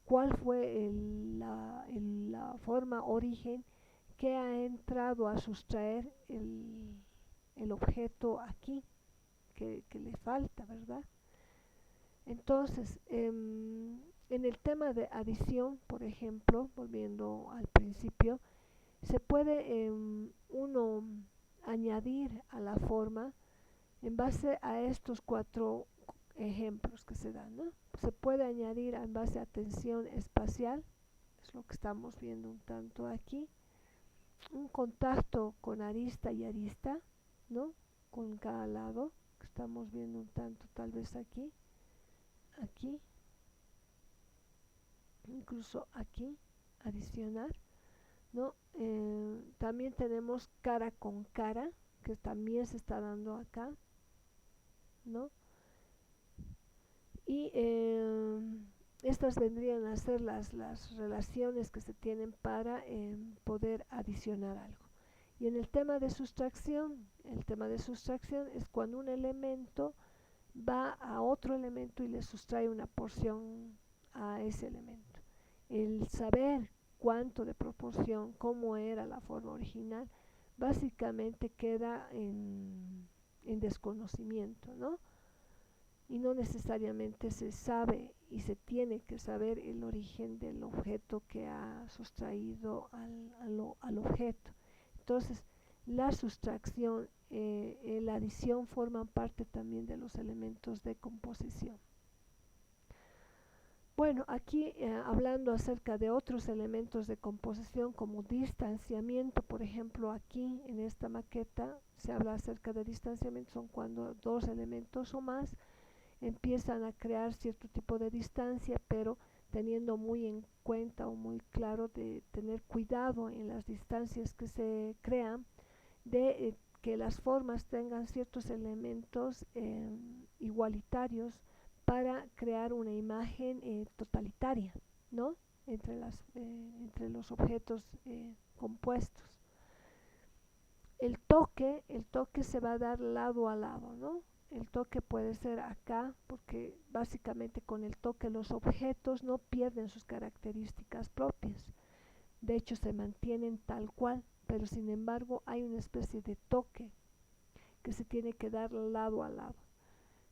Speaker 1: cuál fue la forma origen que ha entrado a sustraer el objeto aquí, que le falta, ¿verdad? Entonces, en el tema de adición, por ejemplo, volviendo al principio, se puede uno añadir a la forma en base a estos cuatro ejemplos que se dan, ¿no? Se puede añadir en base a tensión espacial, es lo que estamos viendo un tanto aquí, un contacto con arista y arista, ¿no? Con cada lado, que estamos viendo un tanto tal vez aquí, incluso aquí, adicionar, ¿no? También tenemos cara con cara, que también se está dando acá, ¿no? Y estas vendrían a ser las relaciones que se tienen para poder adicionar algo. Y en el tema de sustracción es cuando un elemento va a otro elemento y le sustrae una porción a ese elemento. El saber cuánto de proporción, cómo era la forma original, básicamente queda en desconocimiento, ¿no? Y no necesariamente se sabe y se tiene que saber el origen del objeto que ha sustraído al objeto. Entonces, la sustracción y la adición forman parte también de los elementos de composición. Bueno, aquí hablando acerca de otros elementos de composición como distanciamiento, por ejemplo, aquí en esta maqueta se habla acerca de distanciamiento, son cuando dos elementos o más empiezan a crear cierto tipo de distancia, pero teniendo muy en cuenta o muy claro de tener cuidado en las distancias que se crean, de que las formas tengan ciertos elementos igualitarios para crear una imagen totalitaria, ¿no? Entre los objetos compuestos. El toque se va a dar lado a lado, ¿no? El toque puede ser acá, porque básicamente con el toque los objetos no pierden sus características propias. De hecho, se mantienen tal cual, pero sin embargo hay una especie de toque que se tiene que dar lado a lado,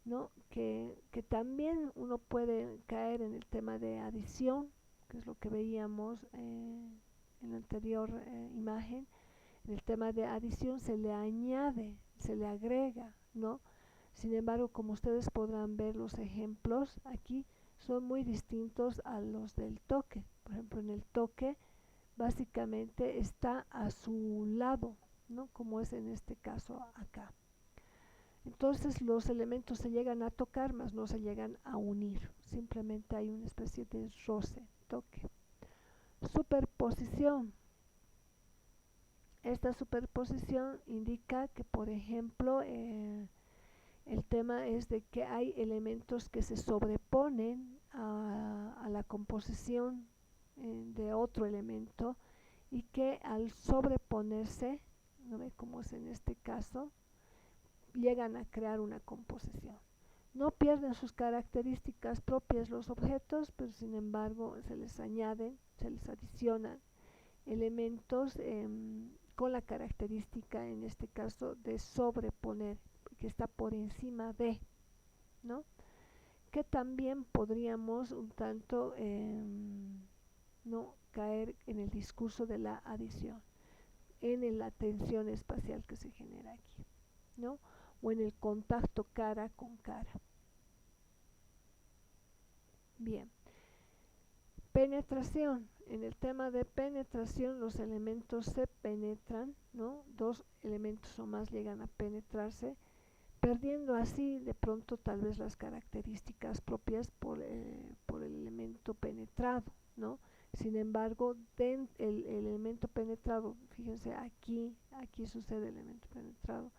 Speaker 1: ¿no? Que también uno puede caer en el tema de adición, que es lo que veíamos en la anterior imagen. En el tema de adición se le añade, se le agrega, ¿no? Sin embargo, como ustedes podrán ver, los ejemplos aquí son muy distintos a los del toque. Por ejemplo, en el toque básicamente está a su lado, ¿no? Como es en este caso acá. Entonces los elementos se llegan a tocar, mas no se llegan a unir. Simplemente hay una especie de roce, toque. Superposición. Esta superposición indica que, por ejemplo, el tema es de que hay elementos que se sobreponen a la composición de otro elemento y que al sobreponerse, ¿no ve cómo es en este caso? Llegan a crear una composición. No pierden sus características propias los objetos, pero sin embargo se les añaden, se les adicionan elementos con la característica, en este caso, de sobreponer, que está por encima de, ¿no? Que también podríamos un tanto no caer en el discurso de la adición, en la tensión espacial que se genera aquí, ¿no? O en el contacto cara con cara. Bien. Penetración. En el tema de penetración los elementos se penetran, ¿no? Dos elementos o más llegan a penetrarse, perdiendo así de pronto tal vez las características propias por el elemento penetrado, ¿no? Sin embargo, el elemento penetrado, fíjense aquí sucede el elemento penetrado,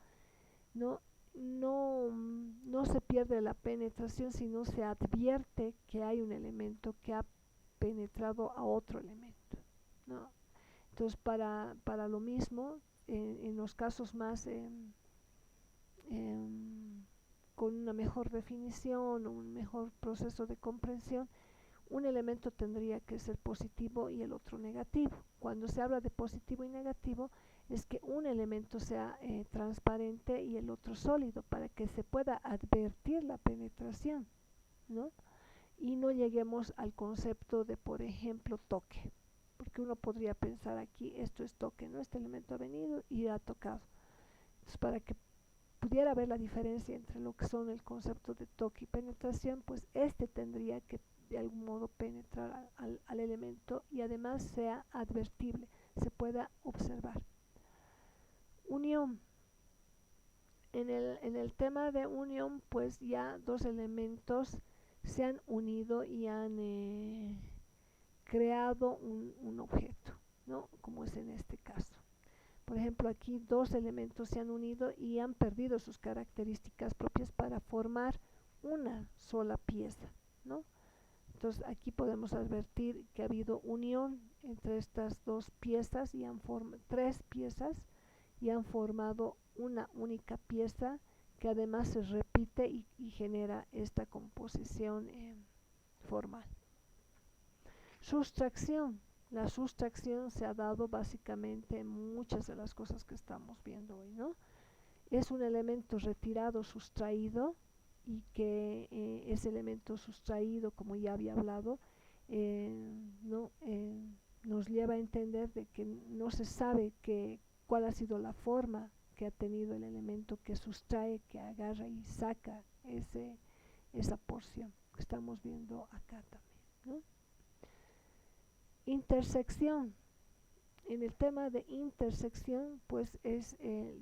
Speaker 1: no se pierde la penetración, sino se advierte que hay un elemento que ha penetrado a otro elemento, ¿no? Entonces para lo mismo, en los casos más con una mejor definición, un mejor proceso de comprensión, un elemento tendría que ser positivo y el otro negativo. Cuando se habla de positivo y negativo es que un elemento sea transparente y el otro sólido, para que se pueda advertir la penetración, ¿no? Y no lleguemos al concepto de, por ejemplo, toque, porque uno podría pensar aquí, esto es toque, ¿no? Este elemento ha venido y ha tocado. Entonces, para que pudiera ver la diferencia entre lo que son el concepto de toque y penetración, pues este tendría que de algún modo penetrar al elemento y además sea advertible, se pueda observar. Unión. En el tema de unión, pues ya dos elementos se han unido y han creado un objeto, ¿no? Como es en este caso. Por ejemplo, aquí dos elementos se han unido y han perdido sus características propias para formar una sola pieza, ¿no? Entonces aquí podemos advertir que ha habido unión entre estas dos piezas y han formado tres piezas y han formado una única pieza que además se repite y genera esta composición formal. Sustracción. La sustracción se ha dado básicamente en muchas de las cosas que estamos viendo hoy, ¿no? Es un elemento retirado, sustraído, y que ese elemento sustraído, como ya había hablado, ¿no? Nos lleva a entender de que no se sabe cuál ha sido la forma que ha tenido el elemento que sustrae, que agarra y saca esa porción que estamos viendo acá también, ¿no? Intersección. En el tema de intersección, pues es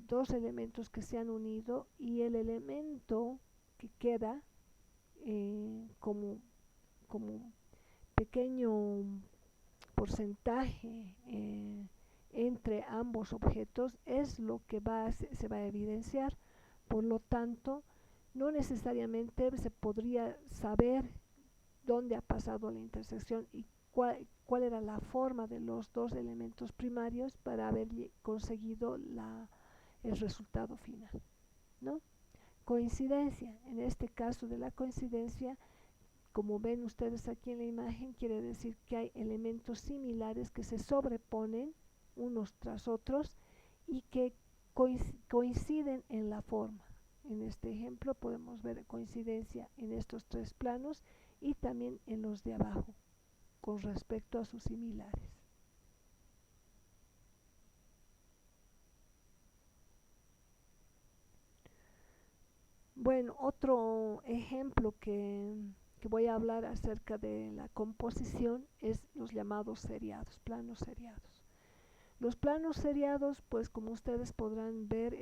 Speaker 1: dos elementos que se han unido y el elemento que queda como pequeño porcentaje entre ambos objetos es lo que se va a evidenciar. Por lo tanto, no necesariamente se podría saber dónde ha pasado la intersección y cuál era la forma de los dos elementos primarios para haber conseguido el resultado final, ¿no? Coincidencia. En este caso de la coincidencia, como ven ustedes aquí en la imagen, quiere decir que hay elementos similares que se sobreponen unos tras otros y que coinciden en la forma. En este ejemplo podemos ver coincidencia en estos tres planos y también en los de abajo con respecto a sus similares. Bueno, otro ejemplo que voy a hablar acerca de la composición es los llamados seriados, planos seriados. Los planos seriados, pues como ustedes podrán ver,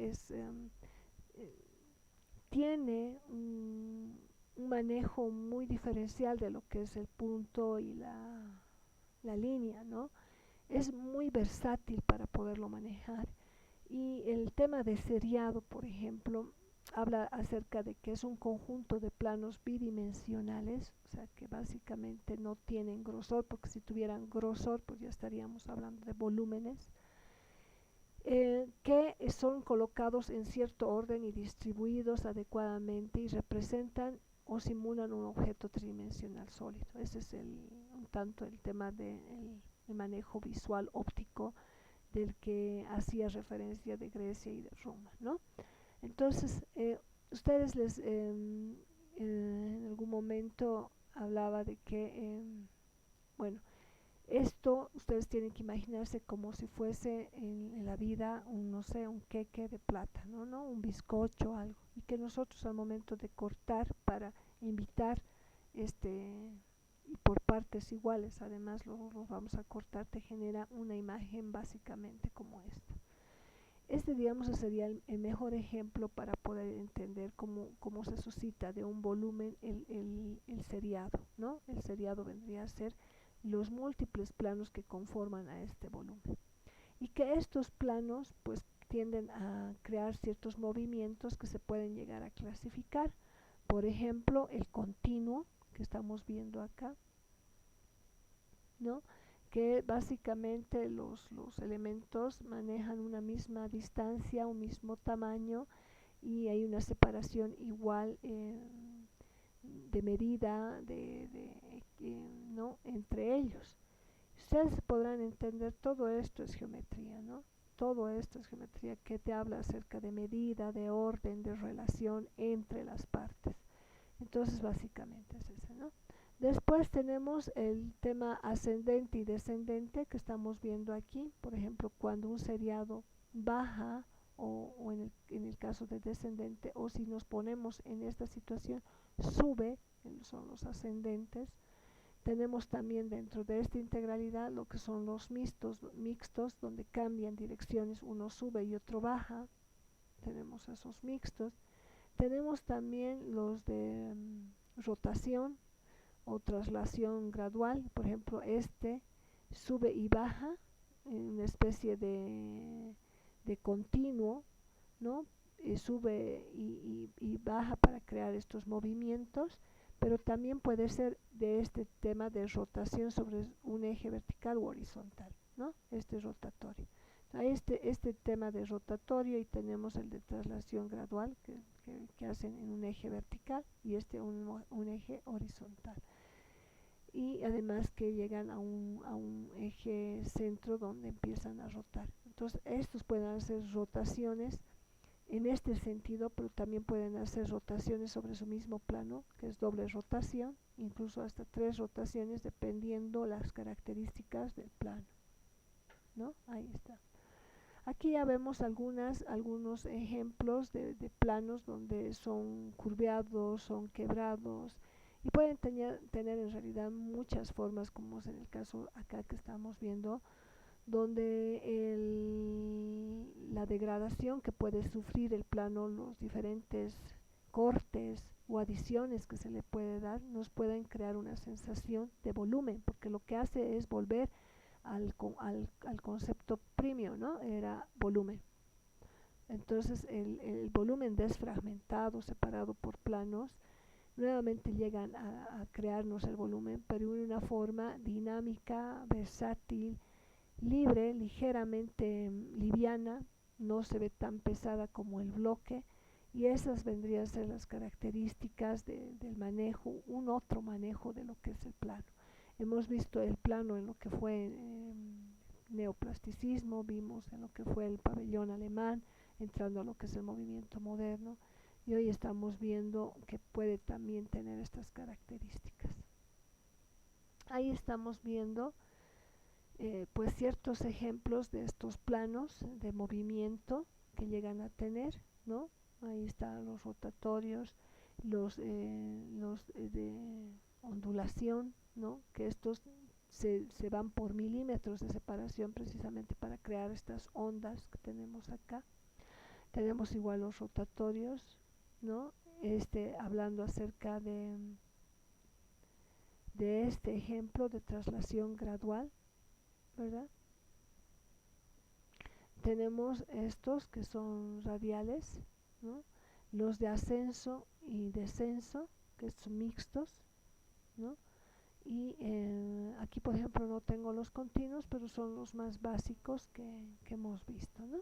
Speaker 1: tiene un manejo muy diferencial de lo que es el punto y la línea, ¿no? Es muy versátil para poderlo manejar. Y el tema de seriado, por ejemplo, habla acerca de que es un conjunto de planos bidimensionales, o sea que básicamente no tienen grosor, porque si tuvieran grosor pues ya estaríamos hablando de volúmenes, que son colocados en cierto orden y distribuidos adecuadamente y representan o simulan un objeto tridimensional sólido. Ese es un tanto el tema del manejo visual óptico del que hacía referencia de Grecia y de Roma, ¿no? Entonces, ustedes en algún momento hablaba de que, bueno, esto ustedes tienen que imaginarse como si fuese en la vida, no sé, un queque de plátano, ¿no? Un bizcocho o algo, y que nosotros al momento de cortar para invitar y por partes iguales, además lo vamos a cortar, te genera una imagen básicamente como esta. Digamos, sería el mejor ejemplo para poder entender cómo se suscita de un volumen el seriado, ¿no? El seriado vendría a ser los múltiples planos que conforman a este volumen. Y que estos planos, pues, tienden a crear ciertos movimientos que se pueden llegar a clasificar. Por ejemplo, el continuo, que estamos viendo acá, ¿no? Que básicamente los elementos manejan una misma distancia, un mismo tamaño y hay una separación igual de medida ¿no? entre ellos. Ustedes podrán entender, todo esto es geometría, ¿no? Todo esto es geometría que te habla acerca de medida, de orden, de relación entre las partes. Entonces básicamente es ese, ¿no? Después tenemos el tema ascendente y descendente que estamos viendo aquí. Por ejemplo, cuando un seriado baja o en el caso de descendente, o si nos ponemos en esta situación, sube, son los ascendentes. Tenemos también dentro de esta integralidad lo que son los mixtos, donde cambian direcciones, uno sube y otro baja. Tenemos esos mixtos. Tenemos también los de rotación o traslación gradual, por ejemplo sube y baja en una especie de continuo, ¿no? Sube y baja para crear estos movimientos, pero también puede ser de este tema de rotación sobre un eje vertical o horizontal, ¿no? Este rotatorio. Hay este tema de rotatorio y tenemos el de traslación gradual que hacen en un eje vertical y un eje horizontal. Y además que llegan a un eje centro donde empiezan a rotar. Entonces estos pueden hacer rotaciones en este sentido, pero también pueden hacer rotaciones sobre su mismo plano, que es doble rotación, incluso hasta 3 rotaciones dependiendo las características del plano, ¿no? Ahí está. Aquí ya vemos algunos ejemplos de planos donde son curveados, son quebrados y pueden tener en realidad muchas formas, como es en el caso acá que estamos viendo, donde la degradación que puede sufrir el plano, los diferentes cortes o adiciones que se le puede dar, nos pueden crear una sensación de volumen, porque lo que hace es volver al concepto primio, ¿no? Era volumen. Entonces el volumen desfragmentado, separado por planos, nuevamente llegan a crearnos el volumen, pero de una forma dinámica, versátil, libre, ligeramente liviana, no se ve tan pesada como el bloque, y esas vendrían a ser las características del manejo, un otro manejo de lo que es el plano. Hemos visto el plano en lo que fue neoplasticismo, vimos en lo que fue el pabellón alemán, entrando a lo que es el movimiento moderno, y hoy estamos viendo que puede también tener estas características. Ahí estamos viendo pues ciertos ejemplos de estos planos de movimiento que llegan a tener, ¿no? Ahí están los rotatorios, los de ondulación, ¿no? Que estos se van por milímetros de separación precisamente para crear estas ondas que tenemos acá. Tenemos igual los rotatorios, ¿no? Hablando acerca de este ejemplo de traslación gradual, ¿verdad? Tenemos estos que son radiales, ¿no? Los de ascenso y descenso, que son mixtos, ¿no? Y aquí por ejemplo no tengo los continuos, pero son los más básicos que hemos visto, ¿no?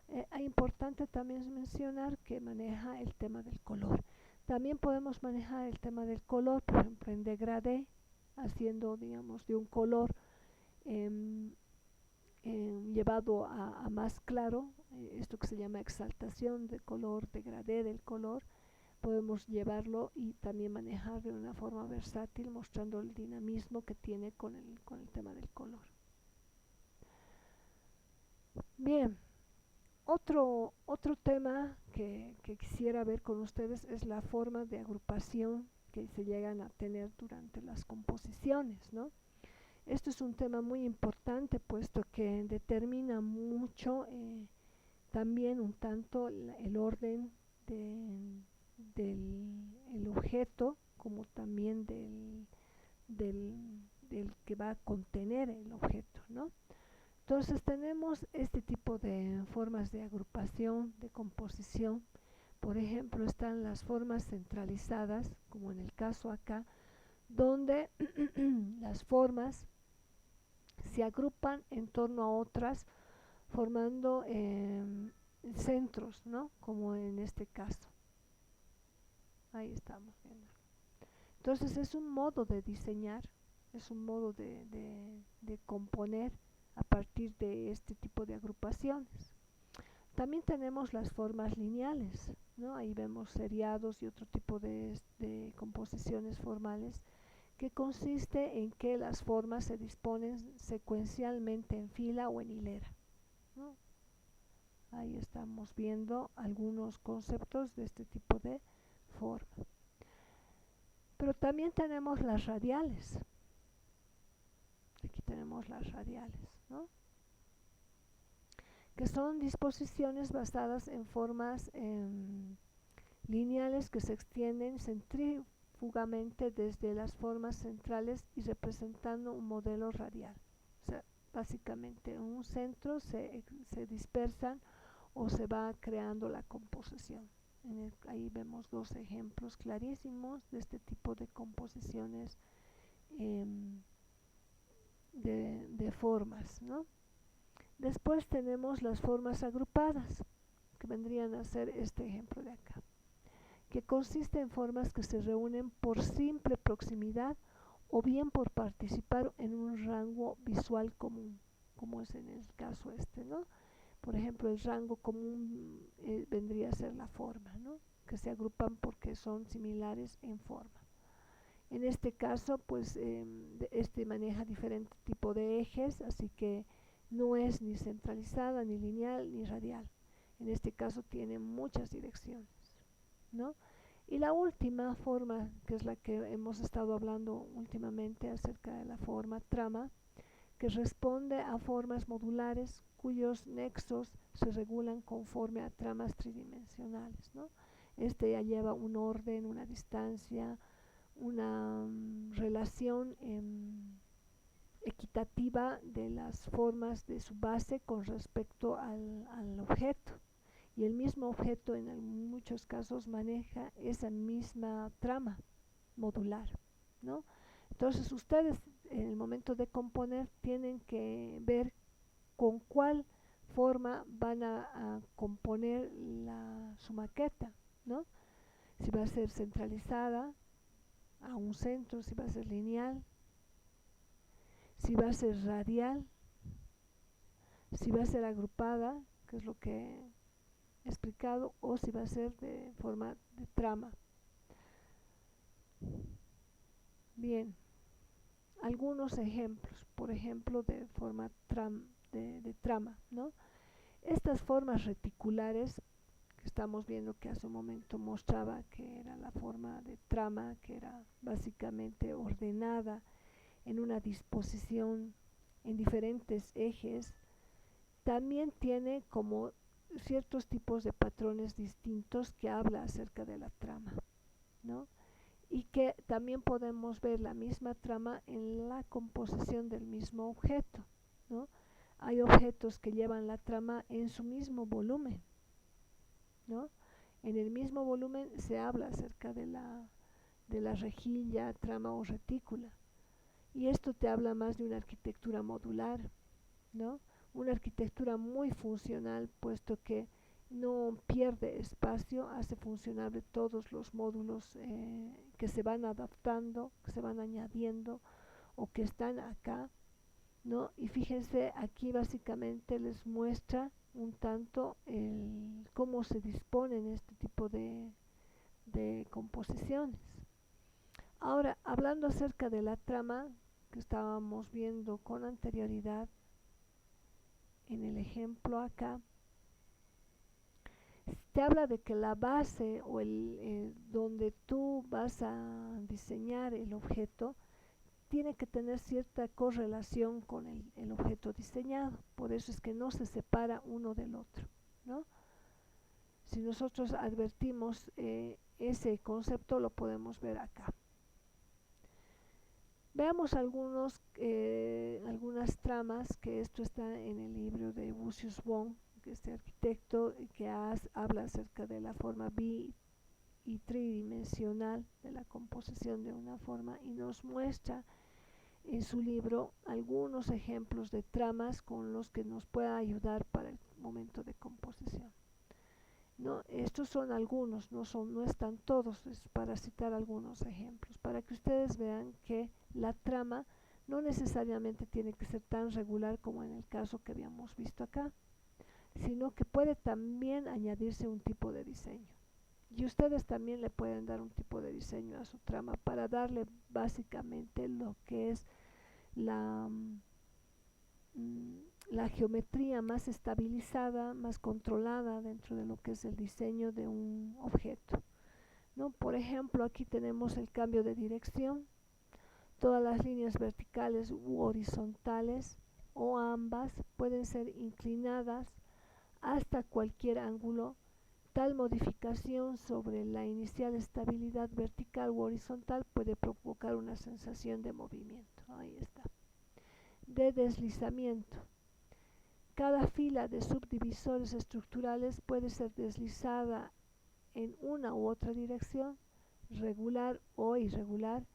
Speaker 1: Es importante también mencionar que maneja el tema del color. También podemos manejar el tema del color, por ejemplo en degradé, haciendo digamos de un color llevado a más claro, esto que se llama exaltación de color, degradé del color, podemos llevarlo y también manejar de una forma versátil, mostrando el dinamismo que tiene con el tema del color. Bien, otro tema que quisiera ver con ustedes es la forma de agrupación que se llegan a tener durante las composiciones, ¿no? Esto es un tema muy importante, puesto que determina mucho también un tanto el orden del objeto, como también del que va a contener el objeto, ¿no? Entonces tenemos este tipo de formas de agrupación, de composición. Por ejemplo, están las formas centralizadas, como en el caso acá, donde las formas se agrupan en torno a otras formando centros, ¿no? Como en este caso. Ahí estamos viendo. Entonces es un modo de diseñar, es un modo de componer a partir de este tipo de agrupaciones. También tenemos las formas lineales, ¿no? Ahí vemos seriados y otro tipo de composiciones formales, que consiste en que las formas se disponen secuencialmente en fila o en hilera, ¿no? Ahí estamos viendo algunos conceptos de este tipo de forma. Pero también tenemos las radiales. Aquí tenemos las radiales, ¿no? Que son disposiciones basadas en formas lineales que se extienden centrífugamente desde las formas centrales y representando un modelo radial. O sea, básicamente en un centro se dispersan o se va creando la composición. Ahí vemos dos ejemplos clarísimos de este tipo de composiciones de formas, ¿no? Después tenemos las formas agrupadas, que vendrían a ser este ejemplo de acá, que consiste en formas que se reúnen por simple proximidad o bien por participar en un rango visual común, como es en el caso este, ¿no? Por ejemplo, el rango común vendría a ser la forma, ¿no? Que se agrupan porque son similares en forma. En este caso, pues este maneja diferente tipo de ejes, así que no es ni centralizada, ni lineal, ni radial. En este caso tiene muchas direcciones, ¿no? Y la última forma, que es la que hemos estado hablando últimamente acerca de la forma trama, que responde a formas modulares cuyos nexos se regulan conforme a tramas tridimensionales, ¿no? Este ya lleva un orden, una distancia, una relación equitativa de las formas de su base con respecto al objeto. Y el mismo objeto en muchos casos maneja esa misma trama modular, ¿no? Entonces ustedes en el momento de componer tienen que ver con cuál forma van a componer su maqueta, ¿no? Si va a ser centralizada a un centro, si va a ser lineal, si va a ser radial, si va a ser agrupada, que es lo que he explicado, o si va a ser de forma de trama. Bien, algunos ejemplos, por ejemplo, de forma de trama, ¿no? Estas formas reticulares que estamos viendo, que hace un momento mostraba que era la forma de trama, que era básicamente ordenada en una disposición en diferentes ejes, también tiene como ciertos tipos de patrones distintos que habla acerca de la trama, ¿no? Y que también podemos ver la misma trama en la composición del mismo objeto, ¿no? Hay objetos que llevan la trama en su mismo volumen, ¿no? En el mismo volumen se habla acerca de la rejilla, trama o retícula. Y esto te habla más de una arquitectura modular, ¿no? Una arquitectura muy funcional, puesto que no pierde espacio, hace funcionable todos los módulos que se van adaptando, que se van añadiendo o que están acá, ¿no? Y fíjense, aquí básicamente les muestra un tanto cómo se disponen este tipo de composiciones. Ahora, hablando acerca de la trama que estábamos viendo con anterioridad en el ejemplo acá, te habla de que la base o donde tú vas a diseñar el objeto tiene que tener cierta correlación con el objeto diseñado. Por eso es que no se separa uno del otro, ¿no? Si nosotros advertimos ese concepto, lo podemos ver acá. Veamos algunas tramas, que esto está en el libro de Lucius Wong, que este arquitecto que habla acerca de la forma y tridimensional de la composición de una forma, y nos muestra en su libro algunos ejemplos de tramas con los que nos pueda ayudar para el momento de composición. No, estos son algunos, no están todos, es para citar algunos ejemplos, para que ustedes vean que la trama no necesariamente tiene que ser tan regular como en el caso que habíamos visto acá, sino que puede también añadirse un tipo de diseño. Y ustedes también le pueden dar un tipo de diseño a su trama para darle básicamente lo que es la geometría más estabilizada, más controlada dentro de lo que es el diseño de un objeto, ¿no? Por ejemplo, aquí tenemos el cambio de dirección. Todas las líneas verticales u horizontales o ambas pueden ser inclinadas hasta cualquier ángulo. Tal modificación sobre la inicial estabilidad vertical u horizontal puede provocar una sensación de movimiento. Ahí está. De deslizamiento. Cada fila de subdivisores estructurales puede ser deslizada en una u otra dirección, regular o irregular,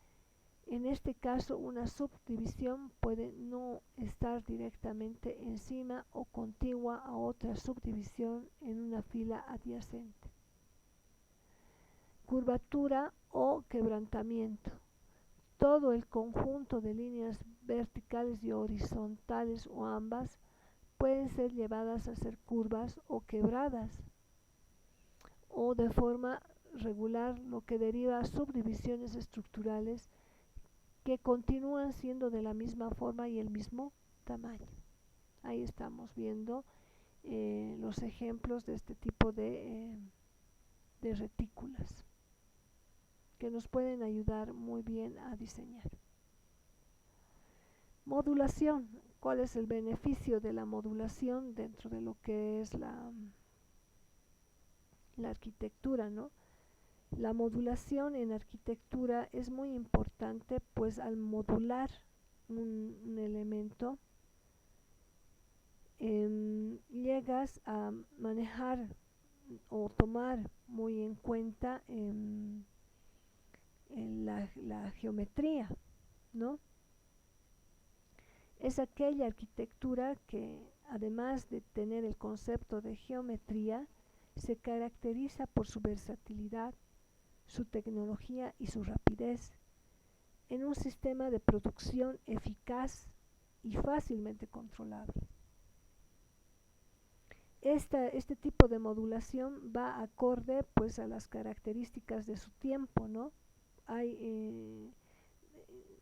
Speaker 1: En este caso, una subdivisión puede no estar directamente encima o contigua a otra subdivisión en una fila adyacente. Curvatura o quebrantamiento. Todo el conjunto de líneas verticales y horizontales o ambas pueden ser llevadas a ser curvas o quebradas o de forma regular, lo que deriva a subdivisiones estructurales que continúan siendo de la misma forma y el mismo tamaño. Ahí estamos viendo los ejemplos de este tipo de retículas que nos pueden ayudar muy bien a diseñar. Modulación. ¿Cuál es el beneficio de la modulación dentro de lo que es la arquitectura, ¿no? La modulación en arquitectura es muy importante, pues al modular un elemento, llegas a manejar o tomar muy en cuenta la geometría, ¿no? Es aquella arquitectura que, además de tener el concepto de geometría, se caracteriza por su versatilidad, su tecnología y su rapidez, en un sistema de producción eficaz y fácilmente controlable. Este tipo de modulación va acorde pues a las características de su tiempo, ¿no? Hay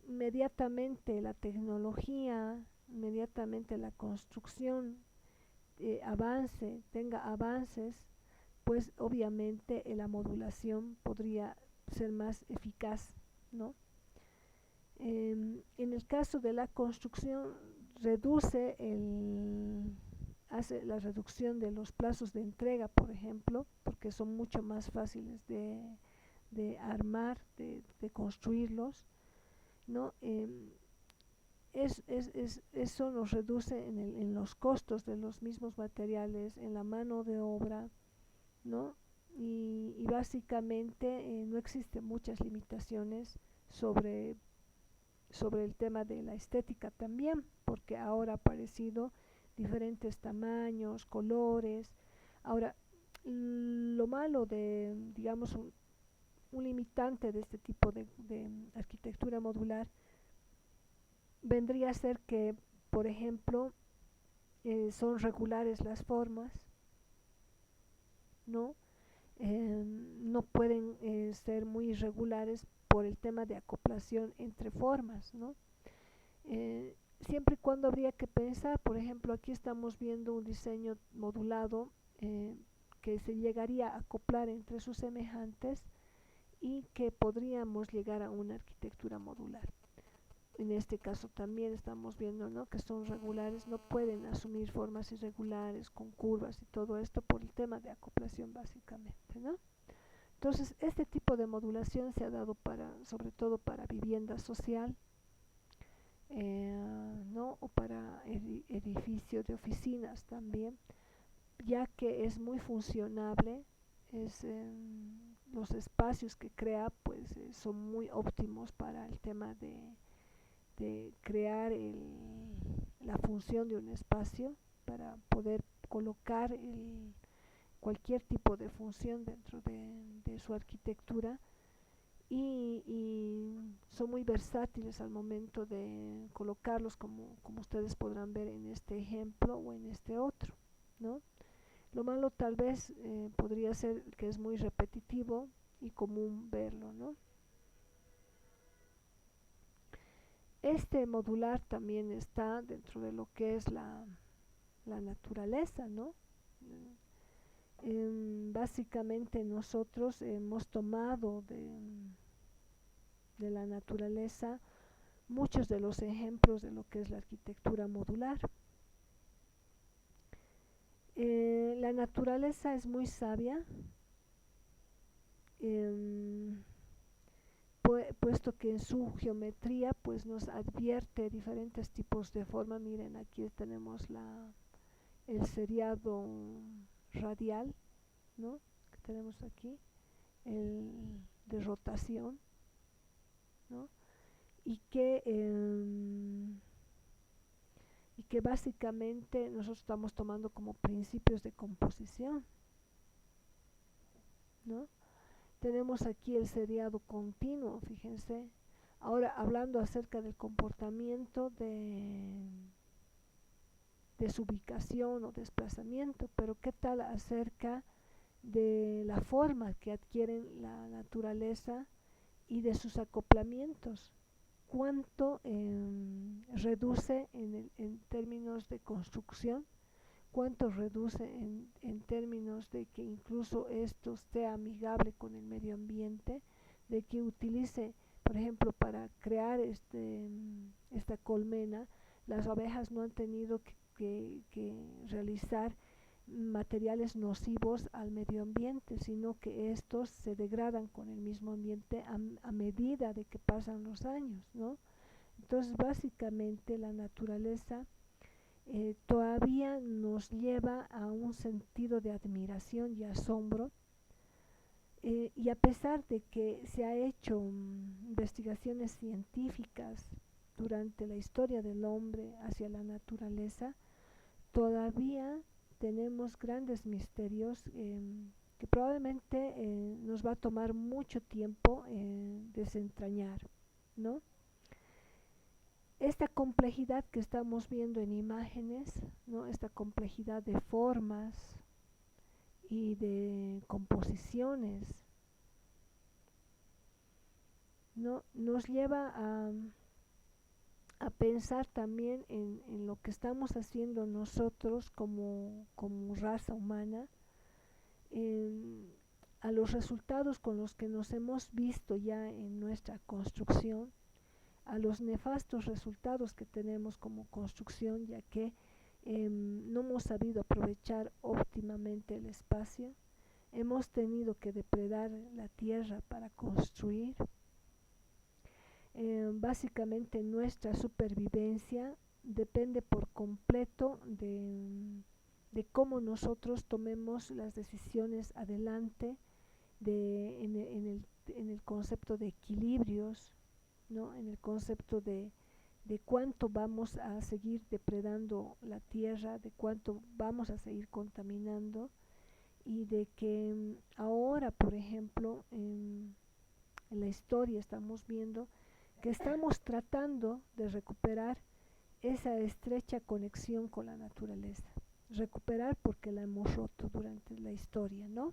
Speaker 1: inmediatamente la tecnología, inmediatamente la construcción tenga avances, pues obviamente la modulación podría ser más eficaz, ¿no? En el caso de la construcción, hace la reducción de los plazos de entrega, por ejemplo, porque son mucho más fáciles de armar, de construirlos, ¿no? Eso nos reduce en los costos de los mismos materiales, en la mano de obra, ¿no? Y básicamente no existen muchas limitaciones sobre el tema de la estética también, porque ahora ha aparecido diferentes tamaños, colores. Ahora, lo malo de, digamos, un limitante de este tipo de arquitectura modular vendría a ser que, por ejemplo, son regulares las formas, ¿no? No pueden ser muy irregulares por el tema de acoplación entre formas, ¿no? Siempre y cuando habría que pensar, por ejemplo, aquí estamos viendo un diseño modulado que se llegaría a acoplar entre sus semejantes y que podríamos llegar a una arquitectura modular. En este caso también estamos viendo, ¿no?, que son regulares, no pueden asumir formas irregulares con curvas y todo esto por el tema de acoplación básicamente, ¿no? Entonces este tipo de modulación se ha dado sobre todo para vivienda social, ¿no?, o para edificios de oficinas también, ya que es muy funcionable, los espacios que crea pues son muy óptimos para el tema de crear la función de un espacio para poder colocar cualquier tipo de función dentro de su arquitectura y son muy versátiles al momento de colocarlos, como ustedes podrán ver en este ejemplo o en este otro, ¿no? Lo malo tal vez podría ser que es muy repetitivo y común verlo, ¿no? Este modular también está dentro de lo que es la naturaleza, ¿no? Básicamente nosotros hemos tomado de la naturaleza muchos de los ejemplos de lo que es la arquitectura modular. La naturaleza es muy sabia, puesto que en su geometría pues nos advierte diferentes tipos de forma. Miren, aquí tenemos el seriado radial, ¿no?, que tenemos aquí, el de rotación, ¿no?, y que básicamente nosotros estamos tomando como principios de composición, ¿no? Tenemos aquí el seriado continuo, fíjense. Ahora, hablando acerca del comportamiento de su ubicación o desplazamiento, pero ¿qué tal acerca de la forma que adquieren la naturaleza y de sus acoplamientos? ¿Cuánto reduce en términos de construcción? ¿Cuánto reduce en términos de que incluso esto sea amigable con el medio ambiente? De que utilice, por ejemplo, para crear esta colmena, las abejas no han tenido que realizar materiales nocivos al medio ambiente, sino que estos se degradan con el mismo ambiente a medida de que pasan los años, ¿no? Entonces, básicamente la naturaleza todavía nos lleva a un sentido de admiración y asombro, y a pesar de que se ha hecho investigaciones científicas durante la historia del hombre hacia la naturaleza, todavía tenemos grandes misterios que probablemente nos va a tomar mucho tiempo desentrañar, ¿no? Esta complejidad que estamos viendo en imágenes, ¿no? Esta complejidad de formas y de composiciones, ¿no? Nos lleva a pensar también en lo que estamos haciendo nosotros como raza humana, a los resultados con los que nos hemos visto ya en nuestra construcción, a los nefastos resultados que tenemos como construcción, ya que no hemos sabido aprovechar óptimamente el espacio, hemos tenido que depredar la tierra para construir. Básicamente nuestra supervivencia depende por completo de cómo nosotros tomemos las decisiones adelante en el concepto de equilibrios, ¿no? En el concepto de cuánto vamos a seguir depredando la tierra, de cuánto vamos a seguir contaminando, y de que ahora, por ejemplo, en la historia estamos viendo que estamos tratando de recuperar esa estrecha conexión con la naturaleza. Recuperar porque la hemos roto durante la historia, ¿no?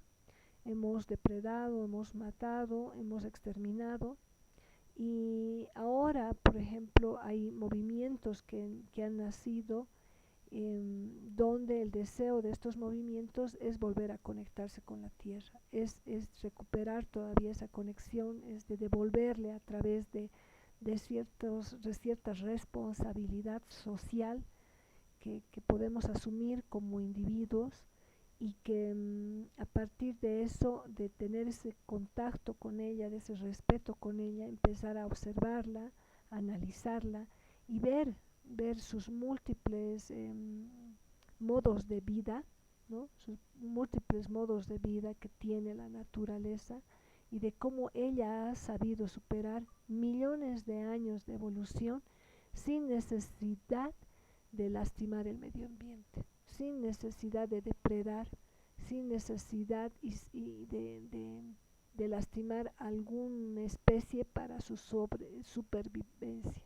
Speaker 1: Hemos depredado, hemos matado, hemos exterminado, y ahora, por ejemplo, hay movimientos que han nacido donde el deseo de estos movimientos es volver a conectarse con la tierra, es recuperar todavía esa conexión, es de devolverle a través de cierta responsabilidad social que podemos asumir como individuos, y que a partir de eso, de tener ese contacto con ella, de ese respeto con ella, empezar a observarla, a analizarla y ver sus múltiples modos de vida, ¿no? Sus múltiples modos de vida que tiene la naturaleza, y de cómo ella ha sabido superar millones de años de evolución sin necesidad de lastimar el medio ambiente, sin necesidad de depredar, sin necesidad de lastimar alguna especie para su supervivencia,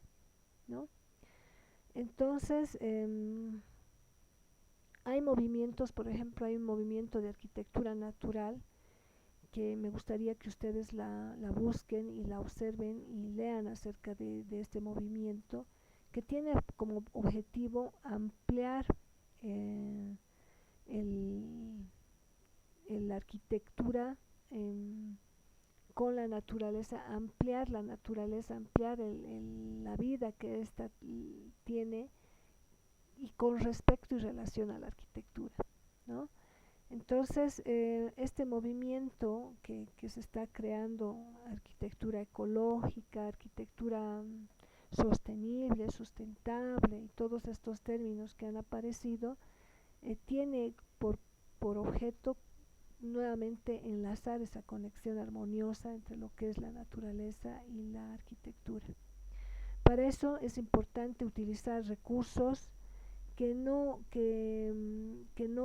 Speaker 1: ¿no? Entonces, hay movimientos, por ejemplo, hay un movimiento de arquitectura natural que me gustaría que ustedes la busquen y la observen y lean acerca de este movimiento, que tiene como objetivo ampliar la arquitectura con la naturaleza, ampliar la naturaleza, ampliar la vida que ésta tiene, y con respecto y relación a la arquitectura, ¿no? Entonces, este movimiento que se está creando, arquitectura ecológica, arquitectura sostenible, sustentable, y todos estos términos que han aparecido, tiene por objeto nuevamente enlazar esa conexión armoniosa entre lo que es la naturaleza y la arquitectura. Para eso es importante utilizar recursos que no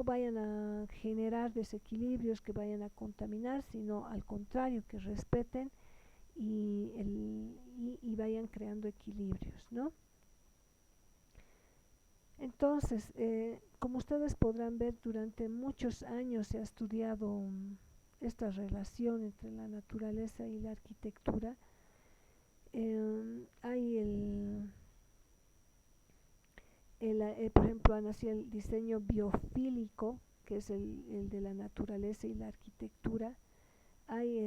Speaker 1: vayan a generar desequilibrios, que vayan a contaminar, sino al contrario, que respeten y vayan creando equilibrios, ¿no? Entonces, como ustedes podrán ver, durante muchos años se ha estudiado esta relación entre la naturaleza y la arquitectura. Hay por ejemplo, ha nacido el diseño biofílico, que es el de la naturaleza y la arquitectura. Hay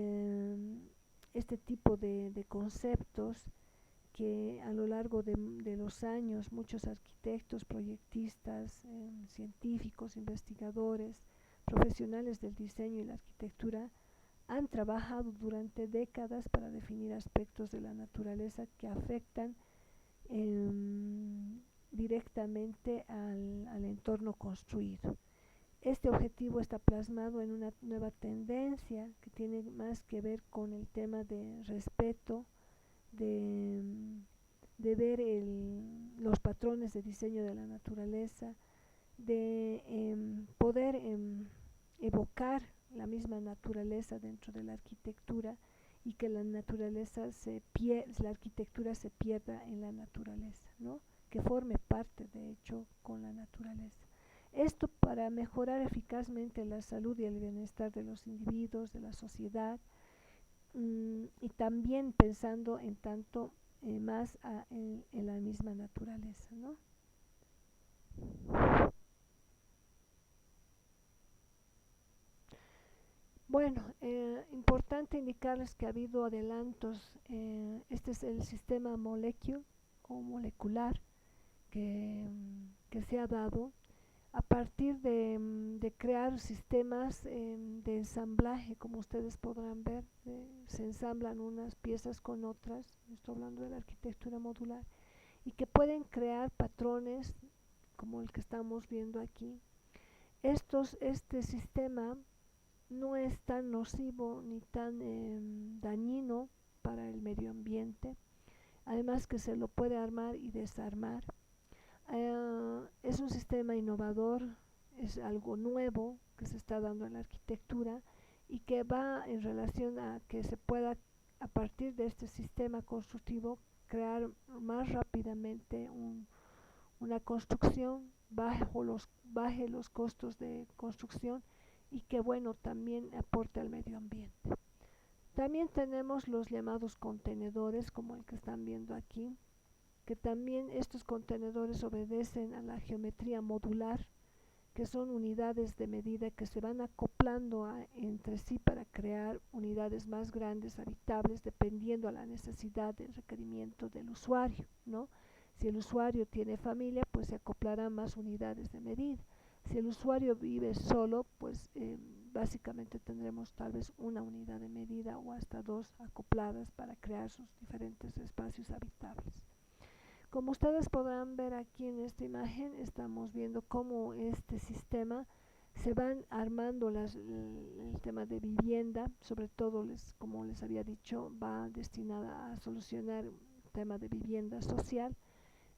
Speaker 1: este tipo de conceptos que a lo largo de los años muchos arquitectos, proyectistas, científicos, investigadores, profesionales del diseño y la arquitectura han trabajado durante décadas para definir aspectos de la naturaleza que afectan directamente al entorno construido. Este objetivo está plasmado en una nueva tendencia que tiene más que ver con el tema de respeto, de, de ver los patrones de diseño de la naturaleza, de poder evocar la misma naturaleza dentro de la arquitectura y que la arquitectura se pierda en la naturaleza, ¿no? Que forme parte, de hecho, con la naturaleza. Esto para mejorar eficazmente la salud y el bienestar de los individuos, de la sociedad, y también pensando en tanto más en la misma naturaleza, ¿no? Bueno, importante indicarles que ha habido adelantos. Este es el sistema molecular que se ha dado a partir de crear sistemas de ensamblaje, como ustedes podrán ver. Se ensamblan unas piezas con otras, estoy hablando de la arquitectura modular, y que pueden crear patrones como el que estamos viendo aquí. Este sistema no es tan nocivo ni tan dañino para el medio ambiente, además que se lo puede armar y desarmar. Es un sistema innovador, es algo nuevo que se está dando en la arquitectura y que va en relación a que se pueda, a partir de este sistema constructivo, crear más rápidamente una construcción, baje los costos de construcción y que, bueno, también aporte al medio ambiente. También tenemos los llamados contenedores, como el que están viendo aquí, que también estos contenedores obedecen a la geometría modular, que son unidades de medida que se van acoplando entre sí para crear unidades más grandes, habitables, dependiendo a la necesidad del requerimiento del usuario, ¿no? Si el usuario tiene familia, pues se acoplarán más unidades de medida. Si el usuario vive solo, pues básicamente tendremos tal vez una unidad de medida o hasta dos acopladas para crear sus diferentes espacios habitables. Como ustedes podrán ver aquí en esta imagen, estamos viendo cómo este sistema se van armando el tema de vivienda, sobre todo, como les había dicho, va destinada a solucionar el tema de vivienda social,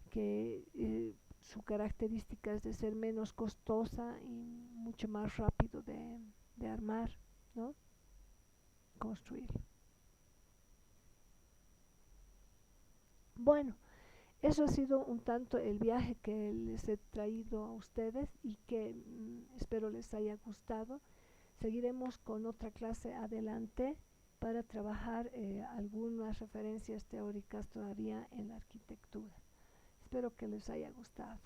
Speaker 1: que su característica es de ser menos costosa y mucho más rápido de armar, ¿no? Construir. Bueno, eso ha sido un tanto el viaje que les he traído a ustedes y que espero les haya gustado. Seguiremos con otra clase adelante para trabajar algunas referencias teóricas todavía en la arquitectura. Espero que les haya gustado.